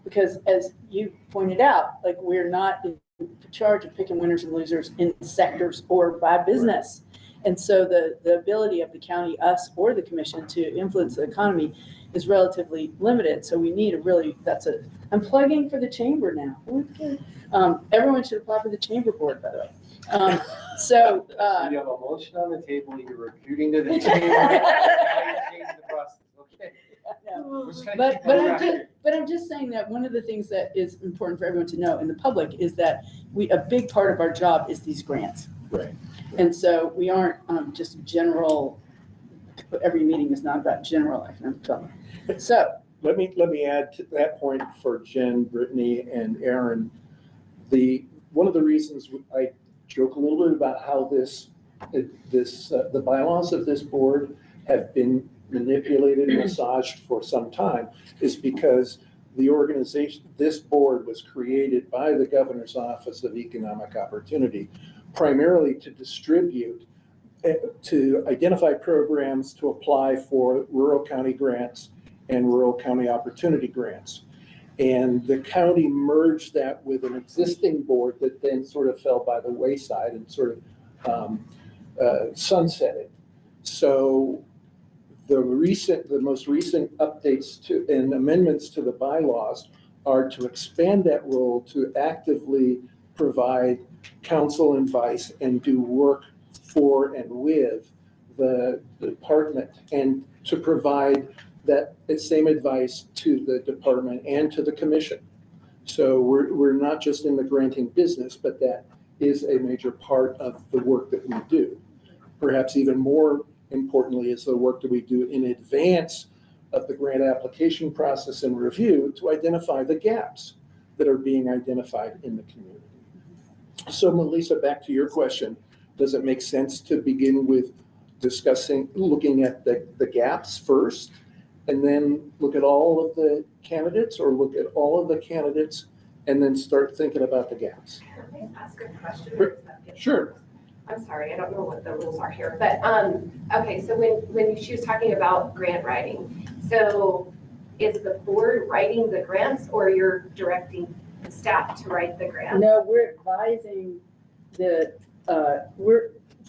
Because as you pointed out, like, we're not in charge of picking winners and losers in sectors or by business. And so the ability of the county, us, or the commission to influence the economy is relatively limited. So we need I'm plugging for the chamber now. Okay. Everyone should apply for the chamber board, by the way. So you have a motion on the table, you're recruiting to the chamber. Now you change the process. Okay. We're just trying to keep on track. But I'm just saying that one of the things that is important for everyone to know in the public is that a big part of our job is these grants. Right. And so we aren't just general, every meeting is not about general economic development. So Let me add to that point for Jen, Brittany, and Aaron. One of the reasons I joke a little bit about how the bylaws of this board have been manipulated and massaged for some time is because this board was created by the Governor's Office of Economic Opportunity, primarily to distribute, to identify programs to apply for rural county grants and rural county opportunity grants. And the county merged that with an existing board that then sort of fell by the wayside and sort of sunsetted. So the most recent updates to and amendments to the bylaws are to expand that role to actively provide counsel and advice and do work for and with the department, and to provide that same advice to the department and to the commission. So we're not just in the granting business, but that is a major part of the work that we do. Perhaps even more importantly is the work that we do in advance of the grant application process and review to identify the gaps that are being identified in the community. So Melissa, back to your question, does it make sense to begin with looking at the gaps first, and then look at all of the candidates, or look at all of the candidates and then start thinking about the gaps? Can I ask a question? Sure. I'm sorry, I don't know what the rules are here, but, okay, so when she was talking about grant writing, so is the board writing the grants, or you're directing the staff to write the grants? no, we're advising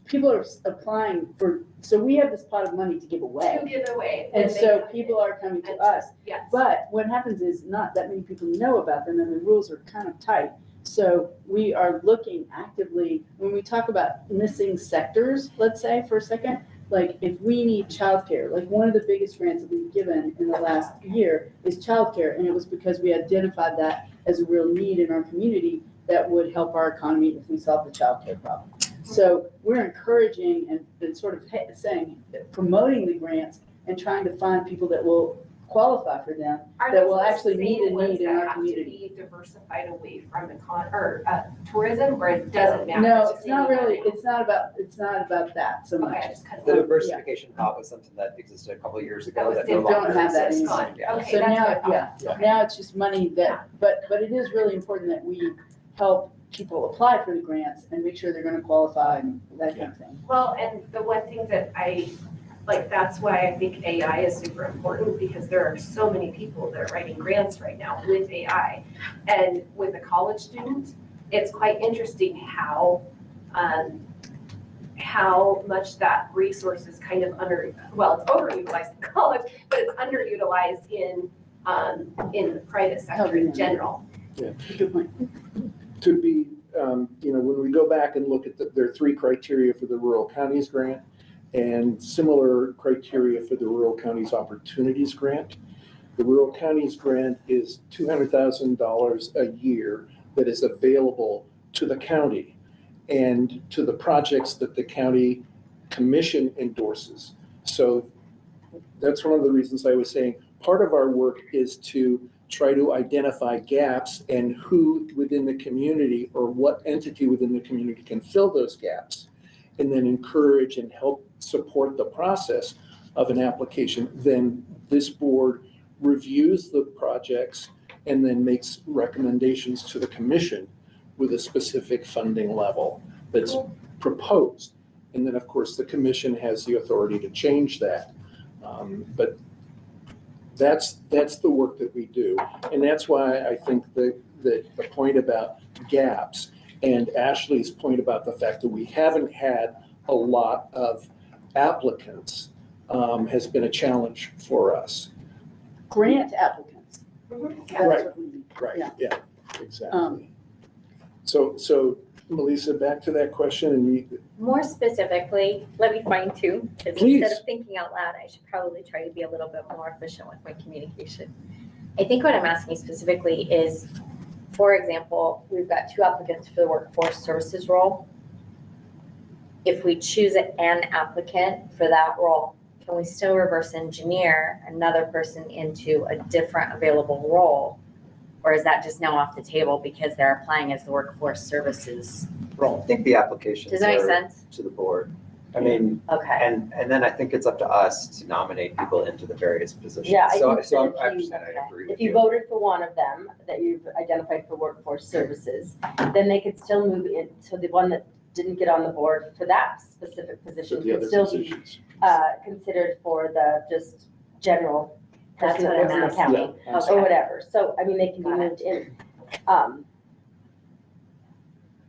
people are applying for, so we have this pot of money to give away. To give away. And so people are coming to us. Yes. But what happens is not that many people know about them, and the rules are kind of tight. So we are looking actively, when we talk about missing sectors, let's say for a second, like if we need childcare, like one of the biggest grants that we've given in the last year is childcare. And it was because we identified that as a real need in our community that would help our economy if we solve the childcare problem. So we're encouraging and sort of saying, promoting the grants and trying to find people that will qualify for them, that will actually meet a need in our community. Have to be diversified away from tourism, or it doesn't matter? No, it's not really, it's not about that so much. Okay, The diversification hub was something that existed a couple of years ago that no They don't longer have that exists. anymore. Yeah. Okay, So that's now, now it's just money that, but it is really important that we help people apply for the grants and make sure they're gonna qualify and that kind of thing. Well, and the one thing that that's why I think AI is super important, because there are so many people that are writing grants right now with AI. And with a college student, it's quite interesting how much that resource is kind of it's overutilized in college, but it's underutilized in the private sector in general. Yeah. Good point. To be, when we go back and look at there are 3 criteria for the Rural Counties Grant and similar criteria for the Rural Counties Opportunities Grant. The Rural Counties Grant is $200,000 a year that is available to the county and to the projects that the county commission endorses. So that's one of the reasons I was saying part of our work is to try to identify gaps and who within the community or what entity within the community can fill those gaps, and then encourage and help support the process of an application. Then this board reviews the projects and then makes recommendations to the commission with a specific funding level that's proposed. And then of course the commission has the authority to change that. But that's the work that we do. And that's why I think the point about gaps and Ashley's point about the fact that we haven't had a lot of applicants has been a challenge for us. grant applicants. That's Right. what we need. Right, Yeah. yeah, exactly. So Melissa, back to that question, and More specifically, let me fine tune, because Please. instead of thinking out loud, I should probably try to be a little bit more efficient with my communication. I think what I'm asking specifically is, for example, we've got 2 applicants for the workforce services role. If we choose an applicant for that role, can we still reverse engineer another person into a different available role? Or is that just now off the table because they're applying as the workforce services I role? think the applications Does that make are sense? to the board. I mean, Okay. and then I think it's up to us to nominate people into the various positions. Yeah, I So, think so that I if you- understand, I agree with If you voted for one of them that you've identified for workforce services, then they could still move in, so the one that didn't get on the board for that specific position the could other still positions. be considered for the just general That's person that what lives in I'm the asking. county Okay. or whatever. So, I mean, they can be Got it. moved in.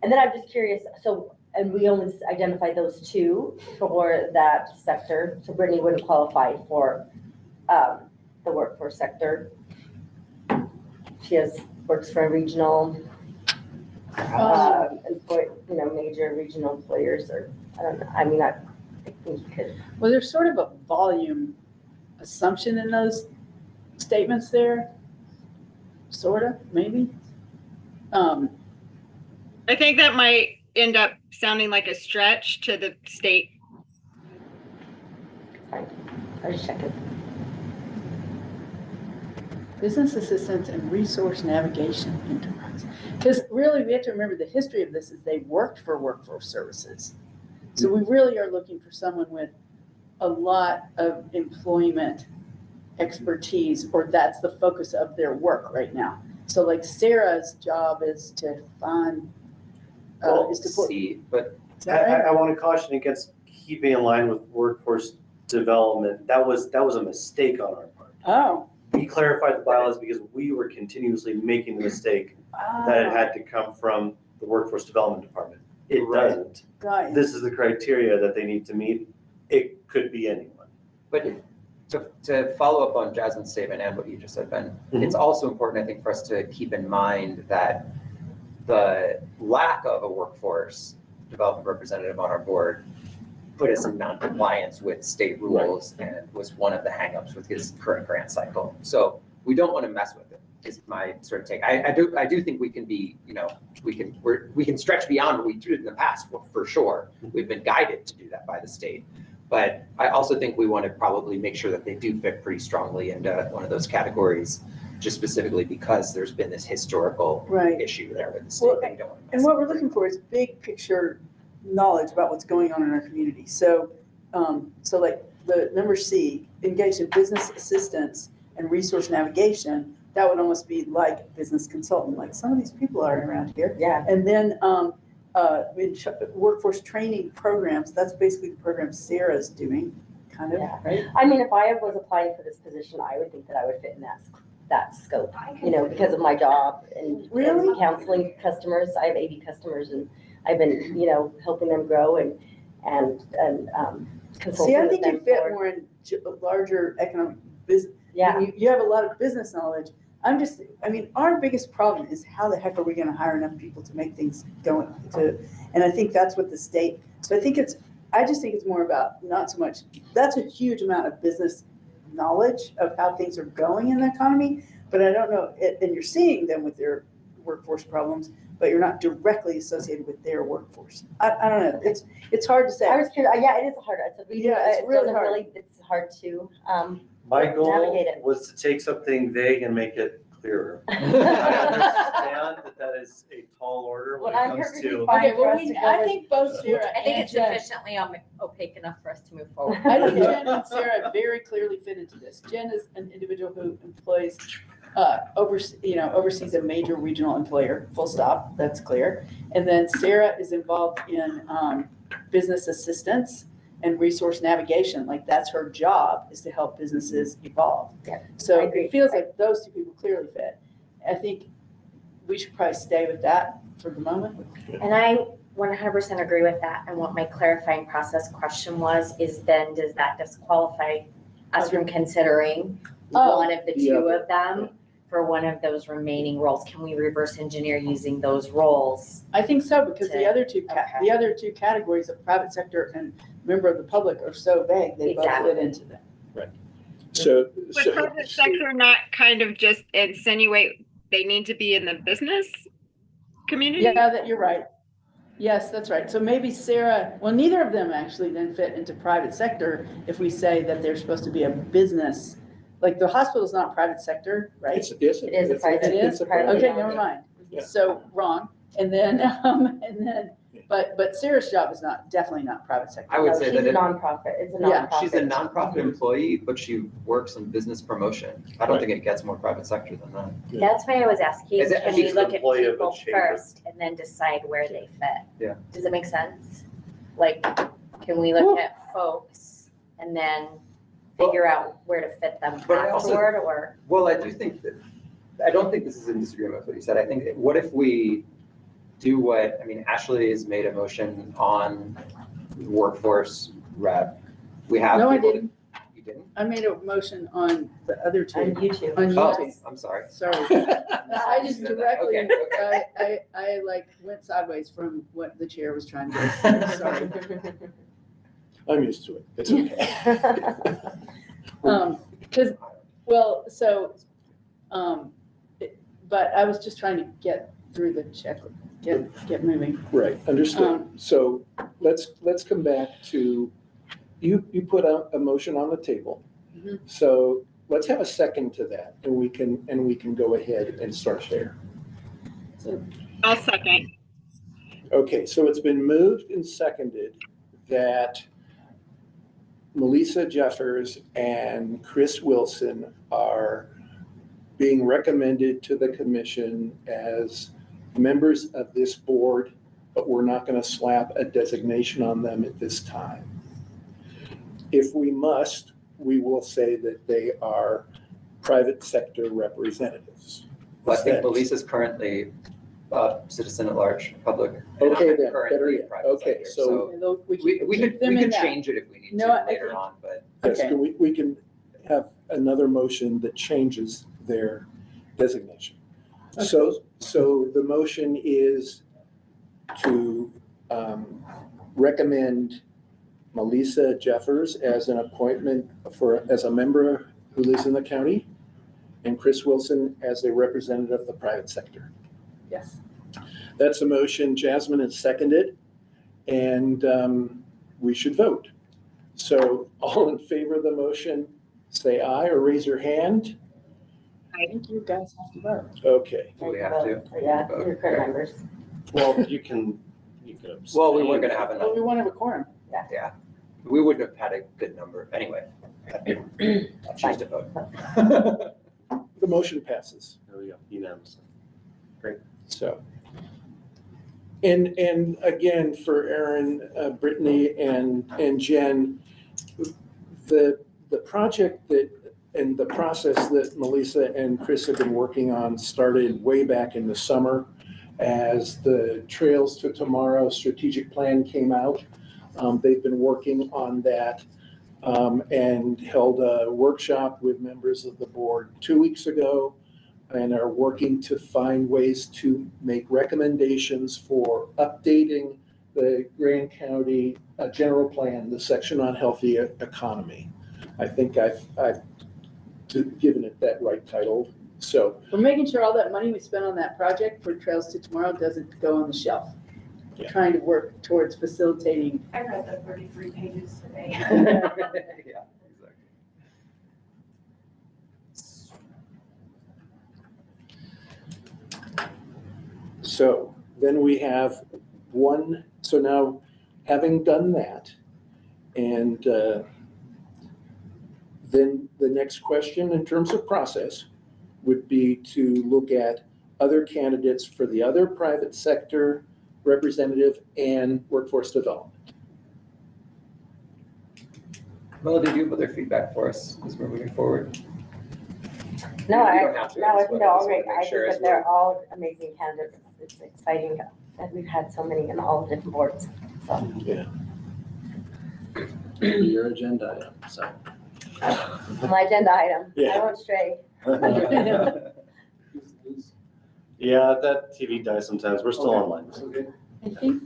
And then I'm just curious, so, and we only identified those 2 for that sector, so Brittany wouldn't qualify for the workforce sector. She works for a regional, major regional employers, or, I don't know, I mean, I think you could. Well, there's sort of a volume assumption in those statements there, sort of, maybe. I think that might end up sounding like a stretch to the state. I was checking. Business assistance and resource navigation enterprise. Because really, we have to remember the history of this is they worked for workforce services. So we really are looking for someone with a lot of employment expertise, or that's the focus of their work right now. So like Sarah's job is to find, is to put. see, but Is that right? I want to caution against keeping in line with workforce development. That was a mistake on our part. Oh. We clarified the bylaws because we were continuously making the mistake that it had to come from the workforce development department. It Right. doesn't. Got it. This is the criteria that they need to meet. It could be anyone. But to follow up on Jasmine's statement and what you just said, Ben, it's also important, I think, for us to keep in mind that the lack of a workforce development representative on our board put us in non-compliance with state rules and was one of the hangups with his current grant cycle. So we don't want to mess with it, is my sort of take. I do think we can be, we can stretch beyond what we did in the past, for sure. We've been guided to do that by the state. But I also think we want to probably make sure that they do fit pretty strongly into one of those categories, just specifically because there's been this historical issue there with the state. Well, that we don't want to mess and what with. we're looking for is big picture knowledge about what's going on in our community. So, so like the number C, engage in business assistance and resource navigation, that would almost be like business consultant, like some of these people are around here. Yeah. And then workforce training programs, that's basically the program Sarah's doing, kind of, Yeah. right? I mean, if I was applying for this position, I would think that I would fit in that scope, because of my job and counseling customers. I have 80 customers, and I've been, helping them grow and consulting See, I with think them you fit for- more in larger economic business. Yeah. You have a lot of business knowledge. Our biggest problem is how the heck are we gonna hire enough people to make things go and I think that's what the state, so I just think it's more about, not so much, that's a huge amount of business knowledge of how things are going in the economy, but I don't know, and you're seeing them with their workforce problems, but you're not directly associated with their workforce. I don't know, it's hard to say. I was curious, yeah, it is hard. It's really hard. It's hard to, My goal navigate it. was to take something vague and make it clearer. I understand that is a tall order when Well, it I'm comes perfectly to. fine Okay, for well, us to go I with- think both Sarah I think and it's Jen, sufficiently opaque enough for us to move forward. I think Jen and Sarah very clearly fit into this. Jen is an individual who employs, oversees a major regional employer, full stop, that's clear. And then Sarah is involved in business assistance and resource navigation, like that's her job, is to help businesses evolve. Yeah, So I agree. it feels like those 2 people clearly fit. I think we should probably stay with that for the moment. And I 100% agree with that. And what my clarifying process question was, is then does that disqualify us from considering one of the the two other. of them for one of those remaining roles. Can we reverse engineer using those roles? I think so, because the To- other two, the other two categories of private sector and member of the public are so vague, they both Exactly. fit into them. So, Would private sector not kind of just insinuate they need to be in the business community? Yeah, that, you're right. Yes, that's right. So maybe Sarah, well, neither of them actually then fit into private sector if we say that they're supposed to be a business. Like the hospital's not private sector, right? It is. It is a private- It is? It's a private. Okay, never mind. Yeah. So wrong. And then, but Sarah's job is not, definitely not private sector. I would No, say she's that a it- nonprofit, it's a Yeah, nonprofit. She's a nonprofit employee, but she works in business promotion. I don't think it gets more private sector than that. That's why I was asking, Is it- can we she's an look at employee of a people chamber. first and then decide where they fit? Yeah. Does it make sense? Like, can we look at folks and then figure out where to fit them But I also- afterward, or? Well, I do think that, I don't think this is in disagreement with what you said. I think, what if we do what, I mean, Ashley has made a motion on workforce rep. We have. No, I people- didn't. You didn't? I made a motion on the other two. On YouTube. On Oh, YouTube. I'm sorry. Sorry. I just directly, Okay, I like went sideways from what the chair was trying to do. Sorry. I'm used to it. It's okay. Cause, well, so, but I was just trying to get through the check, get moving. Right, understood. So let's come back to, you put a motion on the table. Mhm. So let's have a second to that and we can go ahead and start there. So, I'll second. Okay, so it's been moved and seconded that Melissa Jeffers and Chris Wilson are being recommended to the commission as members of this board, but we're not going to slap a designation on them at this time. If we must, we will say that they are private sector representatives. Well, I think Melissa's currently a citizen at large, public. and Okay, I'm then, currently better yet. private Okay, sector. so We keep them in could that. change it if we need No, to I later think- on, but. yes, Okay. we can have another motion that changes their designation. So the motion is to recommend Melissa Jeffers as an appointment as a member who lives in the county, and Chris Wilson as a representative of the private sector. yes. That's a motion. Jasmine has seconded, and we should vote. So all in favor of the motion, say aye or raise your hand. I think you guys have to vote. Okay. Do we have to? Yeah, your current members. Well, you can Well, we weren't gonna have enough. Well, we want to have a quorum. Yeah, we wouldn't have had a good number anyway. I'll choose to vote. The motion passes. There we go, unanimously. So. And again, for Aaron, Brittany, and Jen, the project that, and the process that Melissa and Chris have been working on started way back in the summer as the Trails to Tomorrow strategic plan came out. They've been working on that and held a workshop with members of the board 2 weeks ago and are working to find ways to make recommendations for updating the Grand County general plan, the section on healthy economy. I think I've given it that right title. So We're making sure all that money we spent on that project for Trails to Tomorrow doesn't go on the shelf. We're Yeah. trying to work towards facilitating. I read the 33 pages today. Yeah, exactly. So then we have one, so now having done that, and then the next question in terms of process would be to look at other candidates for the other private sector representative and workforce development. Melody, do you have other feedback for us as we're moving forward? No, You don't have to, I just think wanna- they're all just wanna great. make I sure think as that they're we're- all amazing candidates. It's exciting that we've had so many in all the different boards, so. Yeah. Your agenda item, so. My agenda item. Yeah. I won't stray. Yeah, that TV dies sometimes. We're still online. I think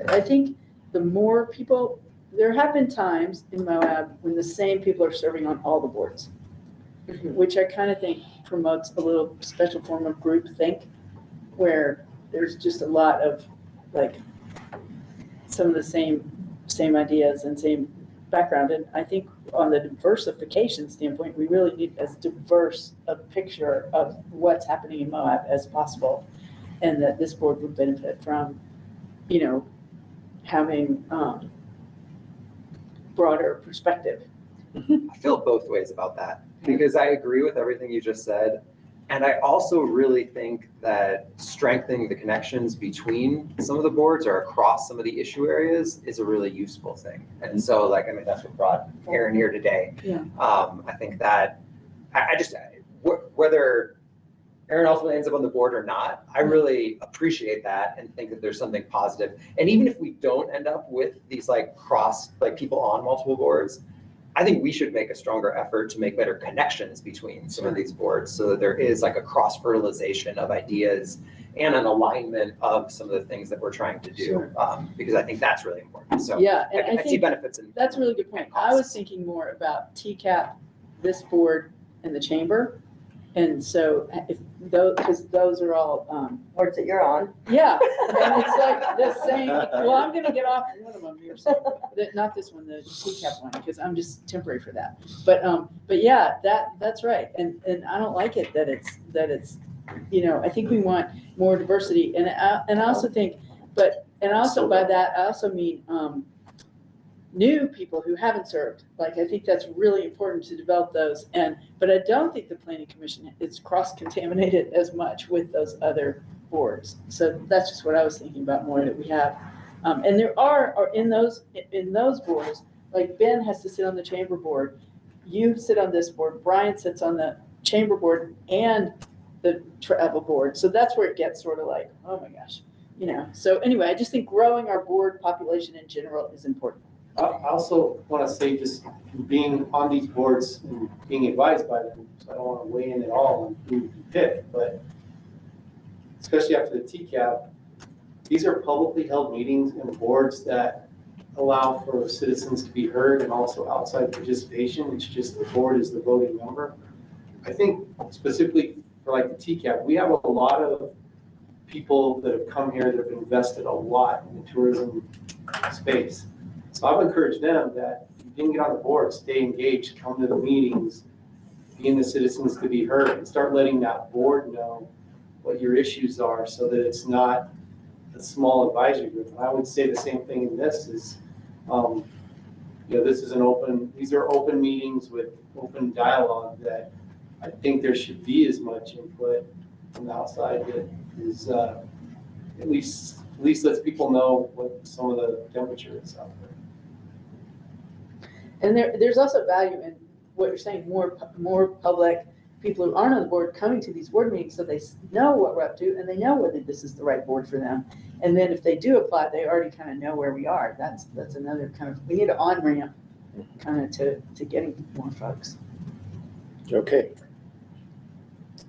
I think the more people, there have been times in Moab when the same people are serving on all the boards, which I kind of think promotes a little special form of group think, where there's just a lot of like some of the same ideas and same background. And I think on the diversification standpoint, we really need as diverse a picture of what's happening in Moab as possible, and that this board would benefit from, having broader perspective. I feel both ways about that because I agree with everything you just said. And I also really think that strengthening the connections between some of the boards or across some of the issue areas is a really useful thing. And so that's what brought Aaron here today. Yeah. I think that whether Aaron ultimately ends up on the board or not, I really appreciate that and think that there's something positive. And even if we don't end up with these people on multiple boards, I think we should make a stronger effort to make better connections between some of these boards so that there is a cross-fertilization of ideas and an alignment of some of the things that we're trying to do, because I think that's really important. So yeah, and I see benefits in. That's a really good point. I was thinking more about TCAP, this board, and the chamber. And so if because those are all boards that you're on. Yeah, and it's like the same. Well, I'm going to get off one of them here, so not this one, the TCAP one, because I'm just temporary for that. But yeah, that's right. And I don't like it that it's I think we want more diversity, and I also think, by that I also mean new people who haven't served. I think that's really important to develop those. But I don't think the Planning Commission is cross-contaminated as much with those other boards. So that's just what I was thinking about more that we have. And there are in those boards, like Ben has to sit on the chamber board. You sit on this board. Brian sits on the chamber board and the travel board. So that's where it gets sort of like, oh my gosh, So anyway, I just think growing our board population in general is important. I also want to say, just being on these boards and being advised by them, so I don't want to weigh in at all on who you pick, but especially after the TCAP, these are publicly held meetings and boards that allow for citizens to be heard and also outside participation. It's just the board is the voting member. I think specifically for the TCAP, we have a lot of people that have come here that have invested a lot in the tourism space. So I've encouraged them that if you didn't get on the board, stay engaged, come to the meetings, be in the citizens to be heard, and start letting that board know what your issues are so that it's not a small advisory group. And I would say the same thing in this is, this is these are open meetings with open dialogue that I think there should be as much input from the outside that is at least lets people know what some of the temperature is out there. And there's also value in what you're saying, more public people who aren't on the board coming to these board meetings so they know what we're up to and they know whether this is the right board for them. And then if they do apply, they already kind of know where we are. That's another we need an on-ramp kind of to getting more folks. Okay.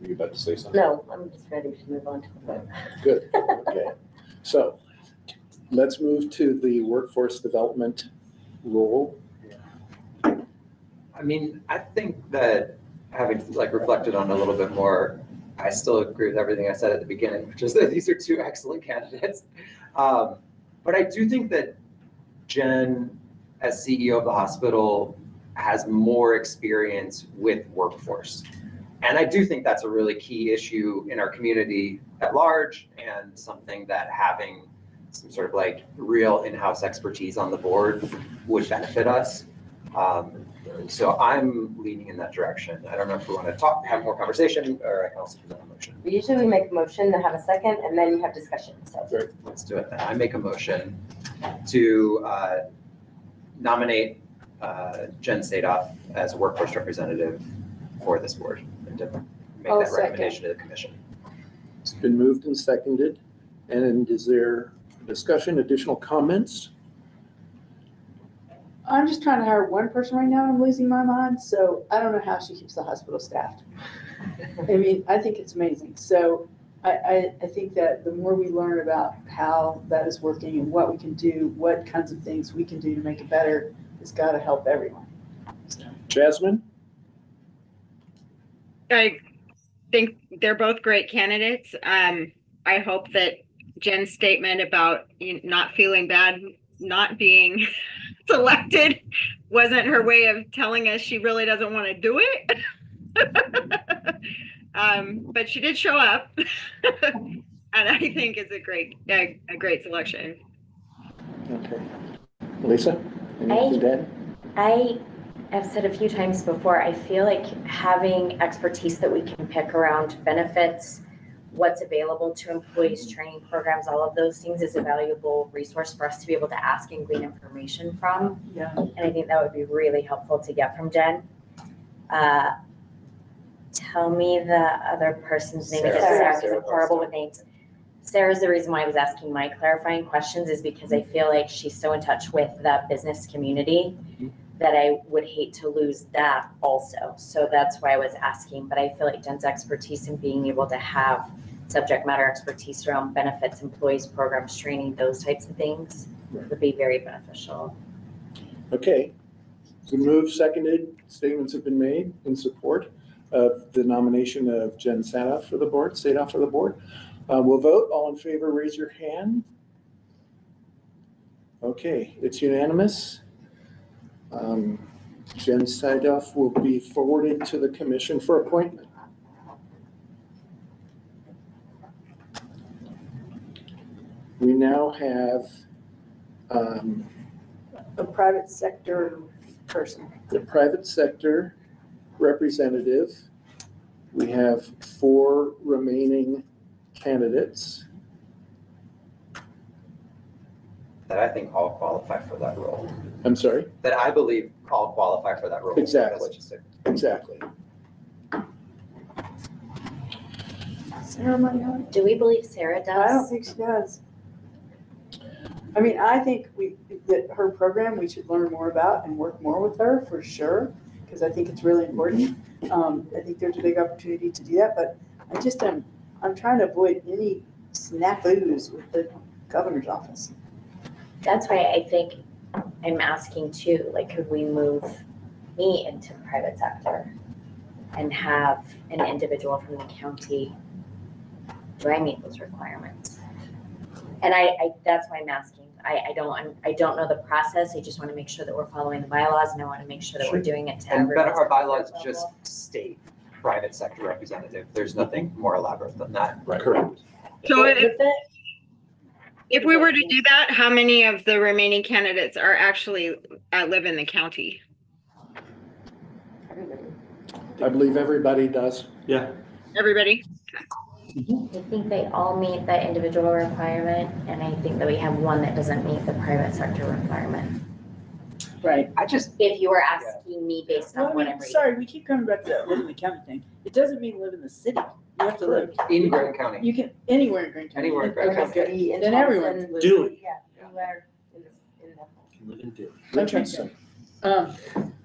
Are you about to say something? No, I'm just ready to move on to the vote. Good, okay. So let's move to the workforce development role. I think that having reflected on it a little bit more, I still agree with everything I said at the beginning, which is that these are two excellent candidates. But I do think that Jen, as CEO of the hospital, has more experience with workforce. And I do think that's a really key issue in our community at large, and something that having some sort of real in-house expertise on the board would benefit us. So I'm leaning in that direction. I don't know if we want to have more conversation, or I can also present a motion. Usually we make a motion to have a second and then you have discussion. So Let's do it then. I make a motion to nominate Jen Sadoff as a workforce representative for this board and to make that recommendation to the commission. It's been moved and seconded. And is there discussion, additional comments? I'm just trying to hire one person right now and I'm losing my mind. So I don't know how she keeps the hospital staffed. I mean, I think it's amazing. So I think that the more we learn about how that is working and what we can do, what kinds of things we can do to make it better, it's got to help everyone. Jasmine? I think they're both great candidates. I hope that Jen's statement about not feeling bad, not being selected wasn't her way of telling us she really doesn't want to do it. But she did show up. And I think it's a great selection. Okay. Lisa? Anything to add? I have said a few times before, I feel like having expertise that we can pick around benefits, what's available to employees, training programs, all of those things is a valuable resource for us to be able to ask and glean information from. Yeah. And I think that would be really helpful to get from Jen. Tell me the other person's name because Sarah, because I'm horrible with names. Sarah's the reason why I was asking my clarifying questions is because I feel like she's so in touch with the business community that I would hate to lose that also. So that's why I was asking, but I feel like Jen's expertise in being able to have subject matter expertise around benefits, employees, programs, training, those types of things would be very beneficial. Okay. So move seconded, statements have been made in support of the nomination of Jen Sadoff for the board, We'll vote. All in favor, raise your hand. Okay, it's unanimous. Jen Sadoff will be forwarded to the commission for appointment. We now have A private sector person. the private sector representative. We have 4 remaining candidates. That I think all qualify for that role. I'm sorry? That I believe all qualify for that role. Exactly. Exactly. Sarah might not. Do we believe Sarah does? I don't think she does. I mean, I think that her program, we should learn more about and work more with her for sure, because I think it's really important. I think there's a big opportunity to do that, but I just I'm trying to avoid any snafus with the governor's office. That's why I think I'm asking too, like, could we move me into private sector and have an individual from the county? Do I meet those requirements? And I that's why I'm asking. I don't know the process. I just want to make sure that we're following the bylaws, and I want to make sure that we're doing it to And everyone. our bylaws just state private sector representative. There's nothing more elaborate than that. Right. Correct. So if we were to do that, how many of the remaining candidates are actually live in the county? I believe everybody does. Yeah. Everybody? I think they all meet the individual requirement, and I think that we have one that doesn't meet the private sector requirement. Right. If you were asking me based on what I'm reading. Sorry, we keep coming back to that live in the county thing. It doesn't mean live in the city. You have to live in Grand County. You can anywhere in Grand County. Anywhere in Grand Okay, County. good. Then everyone lives. Dewey. Yeah, anywhere in the. Live in Dewey. Richardson.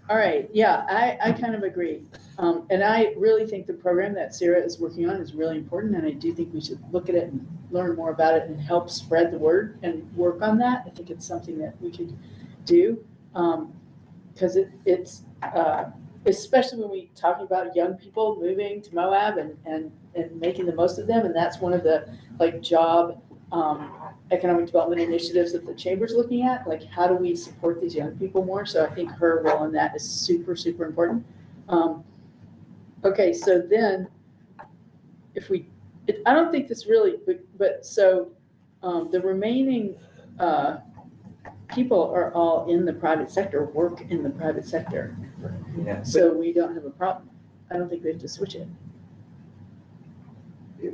All right, yeah, I kind of agree. And I really think the program that Sarah is working on is really important, and I do think we should look at it and learn more about it and help spread the word and work on that. I think it's something that we could do. Because it's especially when we talking about young people moving to Moab and making the most of them, and that's one of the job economic development initiatives that the chamber's looking at. Like, how do we support these young people more? So I think her role in that is super, super important. Okay, so then I don't think this really, but so the remaining people are all in the private sector, work in the private sector. Yeah. So we don't have a problem. I don't think we have to switch it.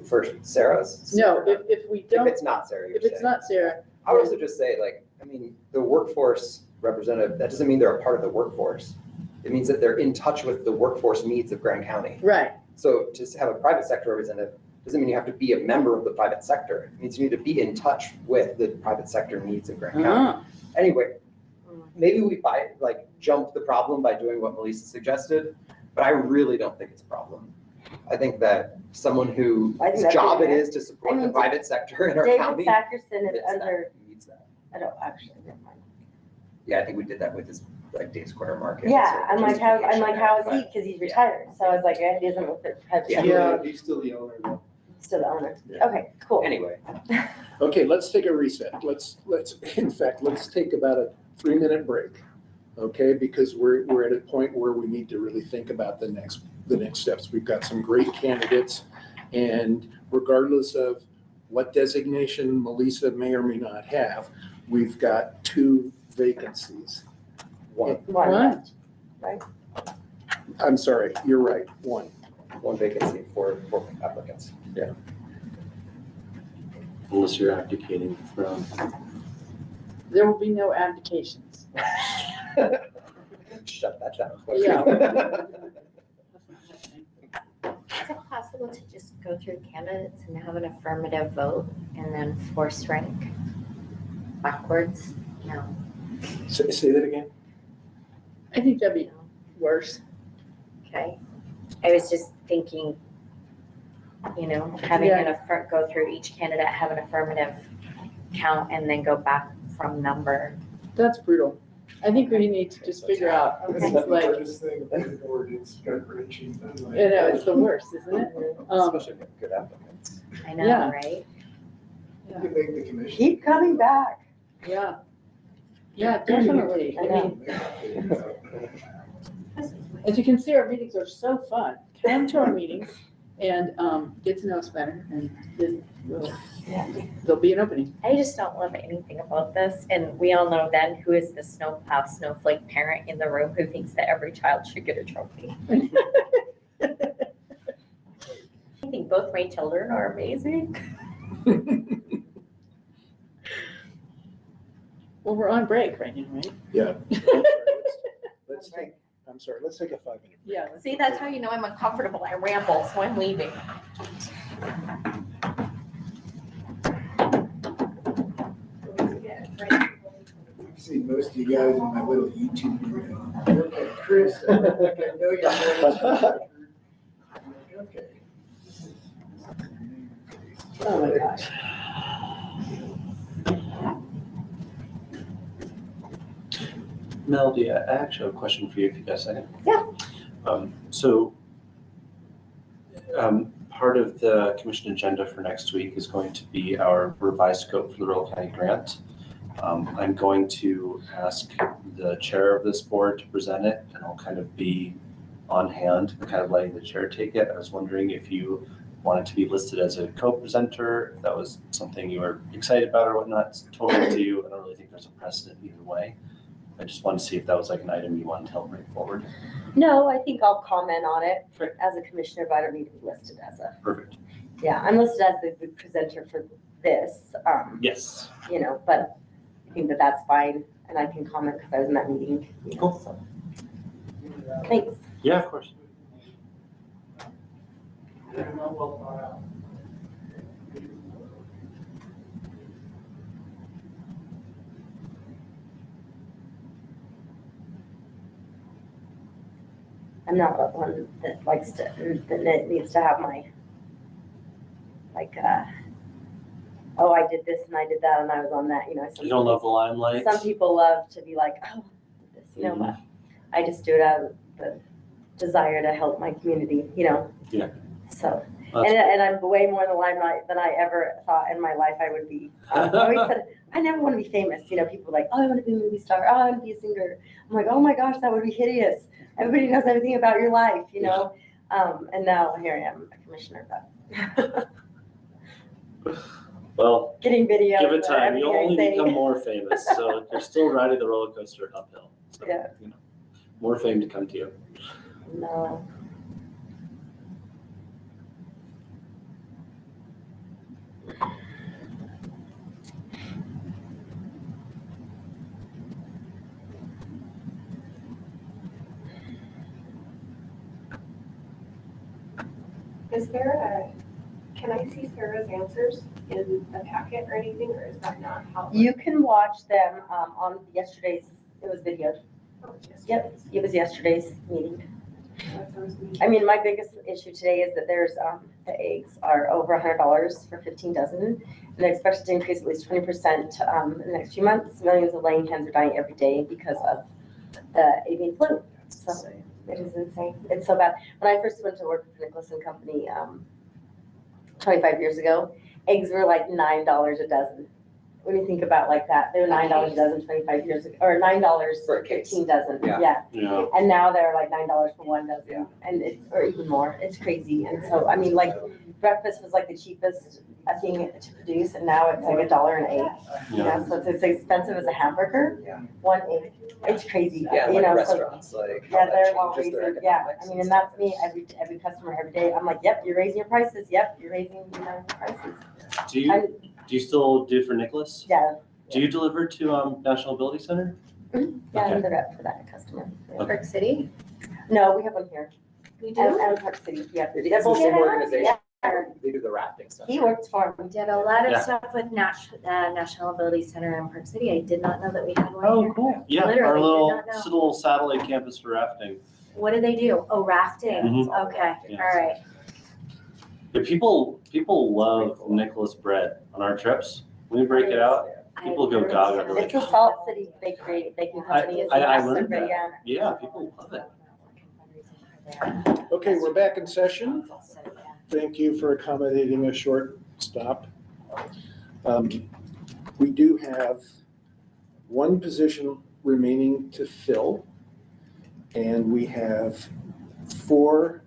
For Sarah's? No, if we don't. If it's not Sarah, If it's not Sarah. I would also just say, the workforce representative, that doesn't mean they're a part of the workforce. It means that they're in touch with the workforce needs of Grand County. Right. So to have a private sector representative doesn't mean you have to be a member of the private sector. It means you need to be in touch with the private sector needs of Grand County. Anyway, maybe we jump the problem by doing what Melissa suggested, but I really don't think it's a problem. I think that someone whose job it is to support the private sector in our county. David Sackerson is needs under, needs that. I don't actually, never mind. Yeah, I think we did that with his Dave's Corner Market. Yeah, I'm like, how is justification he? Because he's retired. So I was like, he doesn't look at private sector. Yeah, he's still the owner though. Still the owner. Yeah. Okay, cool. Anyway, Okay, let's take a reset. Let's take about a 3-minute break. Okay, because we're at a point where we need to really think about the next steps. We've got some great candidates, and regardless of what designation Melissa may or may not have, we've got 2 vacancies. One. Right. I'm sorry, you're right, 1. One vacancy for applicants. Yeah. Unless you're abdicating the throne. There will be no abdications. Shut that down. Yeah. Is it possible to just go through candidates and have an affirmative vote and then force rank backwards? No. Say that again? I think that'd be worse. Okay. I was just thinking, having go through each candidate, have an affirmative count and then go back from number. That's brutal. I think we need to just figure out, That's it's the like, hardest thing about the board, it's gut wrenching. it's the worst, isn't it? Especially with good applicants. I know, Yeah. right? You can make the commission. Keep coming back. Yeah. Yeah, definitely. I mean, as you can see, our meetings are so fun. Come to our meetings and get to know us better, and then there'll be an opening. I just don't love anything about this. And we all know then who is the snowflake parent in the room who thinks that every child should get a trophy. I think both my children are amazing. Well, we're on break right now, right? Yeah. Let's take a 5-minute break. Yeah. See, that's how you know I'm uncomfortable. I ramble, so I'm leaving. I've seen most of you guys in my little YouTube video. Okay, Chris, I know you're okay. Oh my gosh. Melody, I actually have a question for you if you got a second. Yeah. Part of the commission agenda for next week is going to be our revised scope for the Rural County Grant. I'm going to ask the chair of this board to present it, and I'll kind of be on hand, kind of letting the chair take it. I was wondering if you wanted to be listed as a co-presenter, if that was something you were excited about or whatnot. It's totally up to you. I don't really think there's a precedent either way. I just wanted to see if that was like an item you wanted to help bring forward. No, I think I'll comment on it Great. as a commissioner, but I don't need to be listed as a, Perfect. yeah, I'm listed as the presenter for this, Yes. but I think that that's fine, and I can comment because I was in that meeting. Cool. So. Thanks. Yeah, of course. I'm not one that likes to, that needs to have my, oh, I did this and I did that and I was on that, You don't love the limelight? Some people love to be like, oh, I did this, but I just do it out of the desire to help my community, Yeah. So, That's and I'm way more in the limelight than I ever thought in my life I would be. I always said, I never want to be famous. People are like, oh, I want to be a movie star. Oh, I want to be a singer. I'm like, oh my gosh, that would be hideous. Everybody knows everything about your life, and now here I am, a commissioner, but Well, getting video. give it time. You'll only say. become more famous. So you're still riding the roller coaster uphill. So, Yeah. More fame to come to you. No. Can I see Sarah's answers in the packet or anything, or is that not how? You can watch them on yesterday's It was videoed. Yep, it was yesterday's meeting. I mean, my biggest issue today is that there's, the eggs are over $100 for 15 dozen, and they're expected to increase at least 20% in the next few months. Millions of laying hens are dying every day because of the avian flu. So it is insane. It's so bad. When I first went to work for Nicholas and Company 25 years ago, eggs were like $9 a dozen. When you think about like that, they were $9 a dozen 25 years ago, or $9 for 15 dozen. Yeah. Yeah. And now they're like $9 for 1 dozen, and it's, or even more. It's crazy. And so, I mean, like breakfast was like the cheapest thing to produce, and now it's like $1 an egg. You know, so it's as expensive as a hamburger. Yeah. 1 egg. It's crazy. Yeah, you like know, restaurants, so, like. yeah, how they're that all changes raising. their Yeah, economics I mean, and and that's stuff. me every customer every day. I'm like, yep, you're raising your prices. Yep, you're raising your prices. Do you still do for Nicholas? Yeah. Do you deliver to National Ability Center? Yeah, Okay. I'm the rep for that customer. Park City? No, we have one here. We And Park City, yeah. It's the same organization. They do the rafting stuff. He works for We him. did a lot of Yeah. stuff with National Ability Center in Park City. I did not know that we had one Oh, here. cool. Yeah, Literally our did little, not know. it's a little satellite campus for rafting. What do they do? Oh, rafting. Mhm. Okay, Yeah. all right. Yeah, people love Nicholas bread on our trips. When we break it out, people go gaga. They're It's like, a Salt City bakery, baking company. It's I massive, learned but that. yeah. Yeah, people love it. Okay, we're back in session. Thank you for accommodating a short stop. We do have one position remaining to fill, and we have 4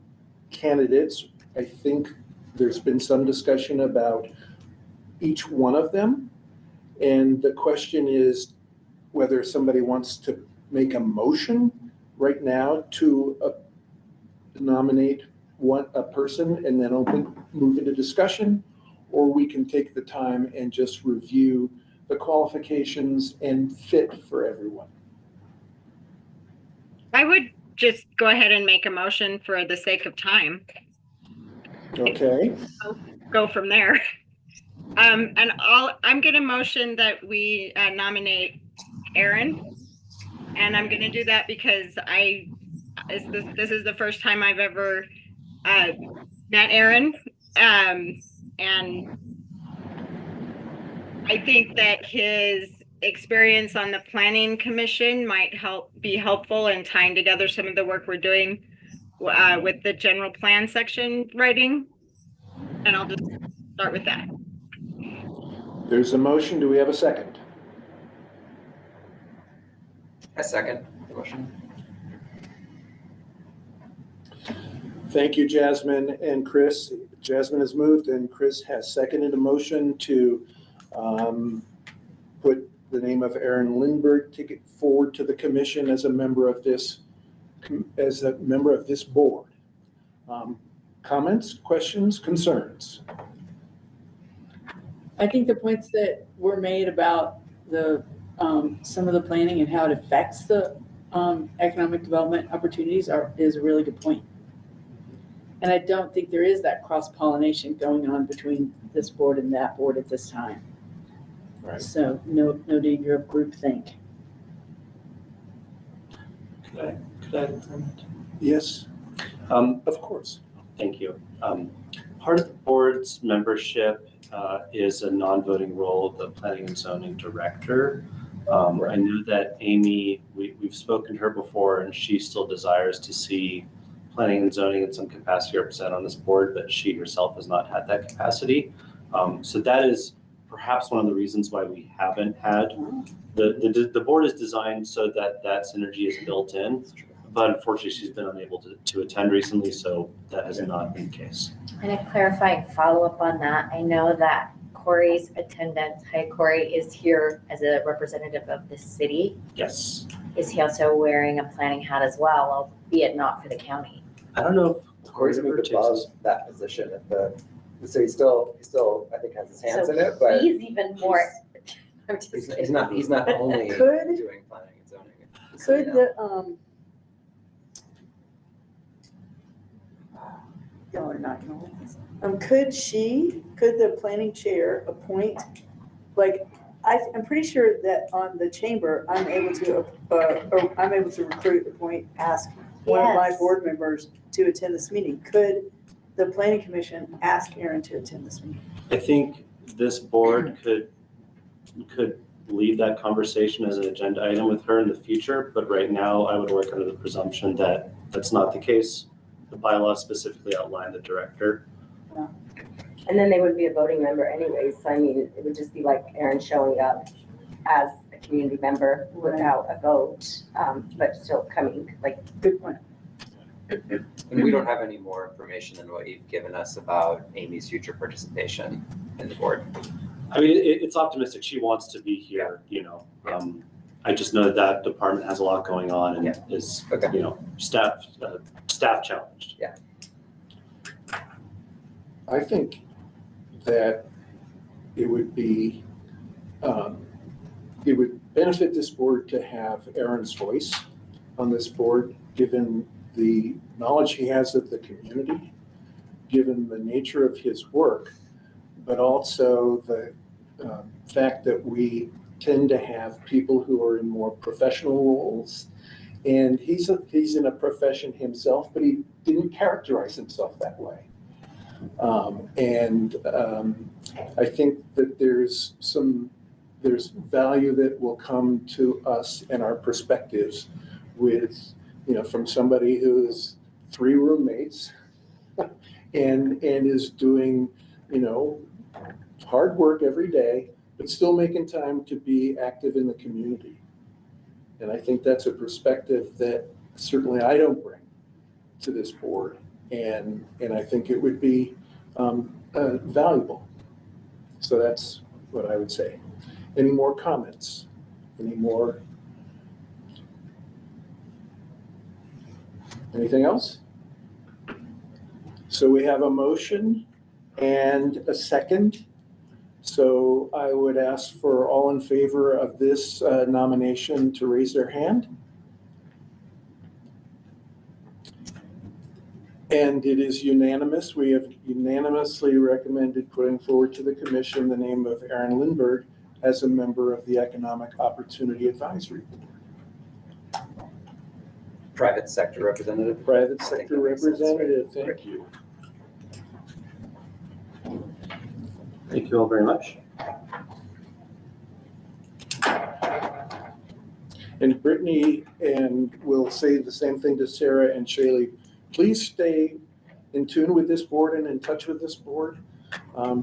candidates. I think there's been some discussion about each one of them, and the question is whether somebody wants to make a motion right now to nominate a person and then move into discussion, or we can take the time and just review the qualifications and fit for everyone. I would just go ahead and make a motion for the sake of time. Okay, Go from there. And I'm gonna motion that we nominate Aaron. And I'm gonna do that because this is the first time I've ever met Aaron. And I think that his experience on the planning commission might be helpful in tying together some of the work we're doing with the general plan section writing. And I'll just start with that. there's a motion. Do we have a second? I second the motion. Thank you, Jasmine and Chris. Jasmine has moved and Chris has seconded a motion to put the name of Aaron Lindbergh to get forward to the commission as a member of this board. Comments, questions, concerns? I think the points that were made about the, some of the planning and how it affects the economic development opportunities is a really good point. And I don't think there is that cross-pollination going on between this board and that board at this time. Right. So no danger of groupthink. Could I comment? Yes, of course. Thank you. Part of the board's membership is a non-voting role of the planning and zoning director. I know that Amy, we've spoken to her before, and she still desires to see planning and zoning in some capacity represented on this board, but she herself has not had that capacity. So that is perhaps one of the reasons why we haven't had, the board is designed so that synergy is built in, but unfortunately she's been unable to attend recently, so that has not been the case. And a clarifying follow-up on that, I know that Corey's attendance, hi Corey, is here as a representative of the city. Yes. Is he also wearing a planning hat as well, albeit not for the county? I don't know if Corey's moved above that position at so he still I think has his hands in it, but He's even more, I'm just kidding. he's not the only Could- doing planning and zoning. Could the, y'all are not gonna like this. Could the planning chair appoint, like, I'm pretty sure that on the chamber, I'm able to recruit, appoint, ask one of my Yes. board members to attend this meeting. Could the planning commission ask Aaron to attend this meeting? I think this board could lead that conversation as an agenda item with her in the future, but right now I would work under the presumption that that's not the case. The bylaws specifically outline the director. And then they would be a voting member anyways. So I mean, it would just be like Aaron showing up as a community member without a vote, but still coming, like. Good point. And we don't have any more information than what you've given us about Amy's future participation in the board. I mean, it's optimistic. She wants to be here, you know. I just know that department has a lot going on and is, you know, staff challenged. Yeah. I think that it would be, it would benefit this board to have Aaron's voice on this board, given the knowledge he has of the community, given the nature of his work, but also the fact that we tend to have people who are in more professional roles. And he's in a profession himself, but he didn't characterize himself that way. I think that there's value that will come to us and our perspectives with, you know, from somebody who's 3 roommates and is doing, you know, hard work every day, but still making time to be active in the community. And I think that's a perspective that certainly I don't bring to this board. And I think it would be valuable. So that's what I would say. Any more comments? Any more? Anything else? So we have a motion and a second. So I would ask for all in favor of this nomination to raise their hand. And it is unanimous. We have unanimously recommended putting forward to the commission the name of Aaron Lindberg as a member of the Economic Opportunity Advisory Board. Private sector representative. Private sector representative, thank you. Thank you all very much. And Brittany, and we'll say the same thing to Sarah and Shaylee, please stay in tune with this board and in touch with this board,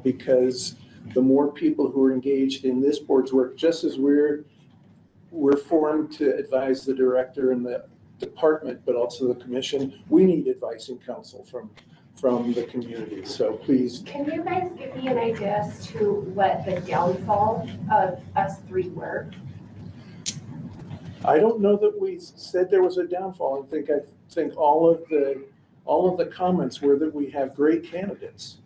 because the more people who are engaged in this board's work, just as we're formed to advise the director and the department, but also the commission, we need advice and counsel from the community. So please. Can you guys give me an idea as to what the downfall of us 3 were? I don't know that we said there was a downfall. I think all of the comments were that we have great candidates.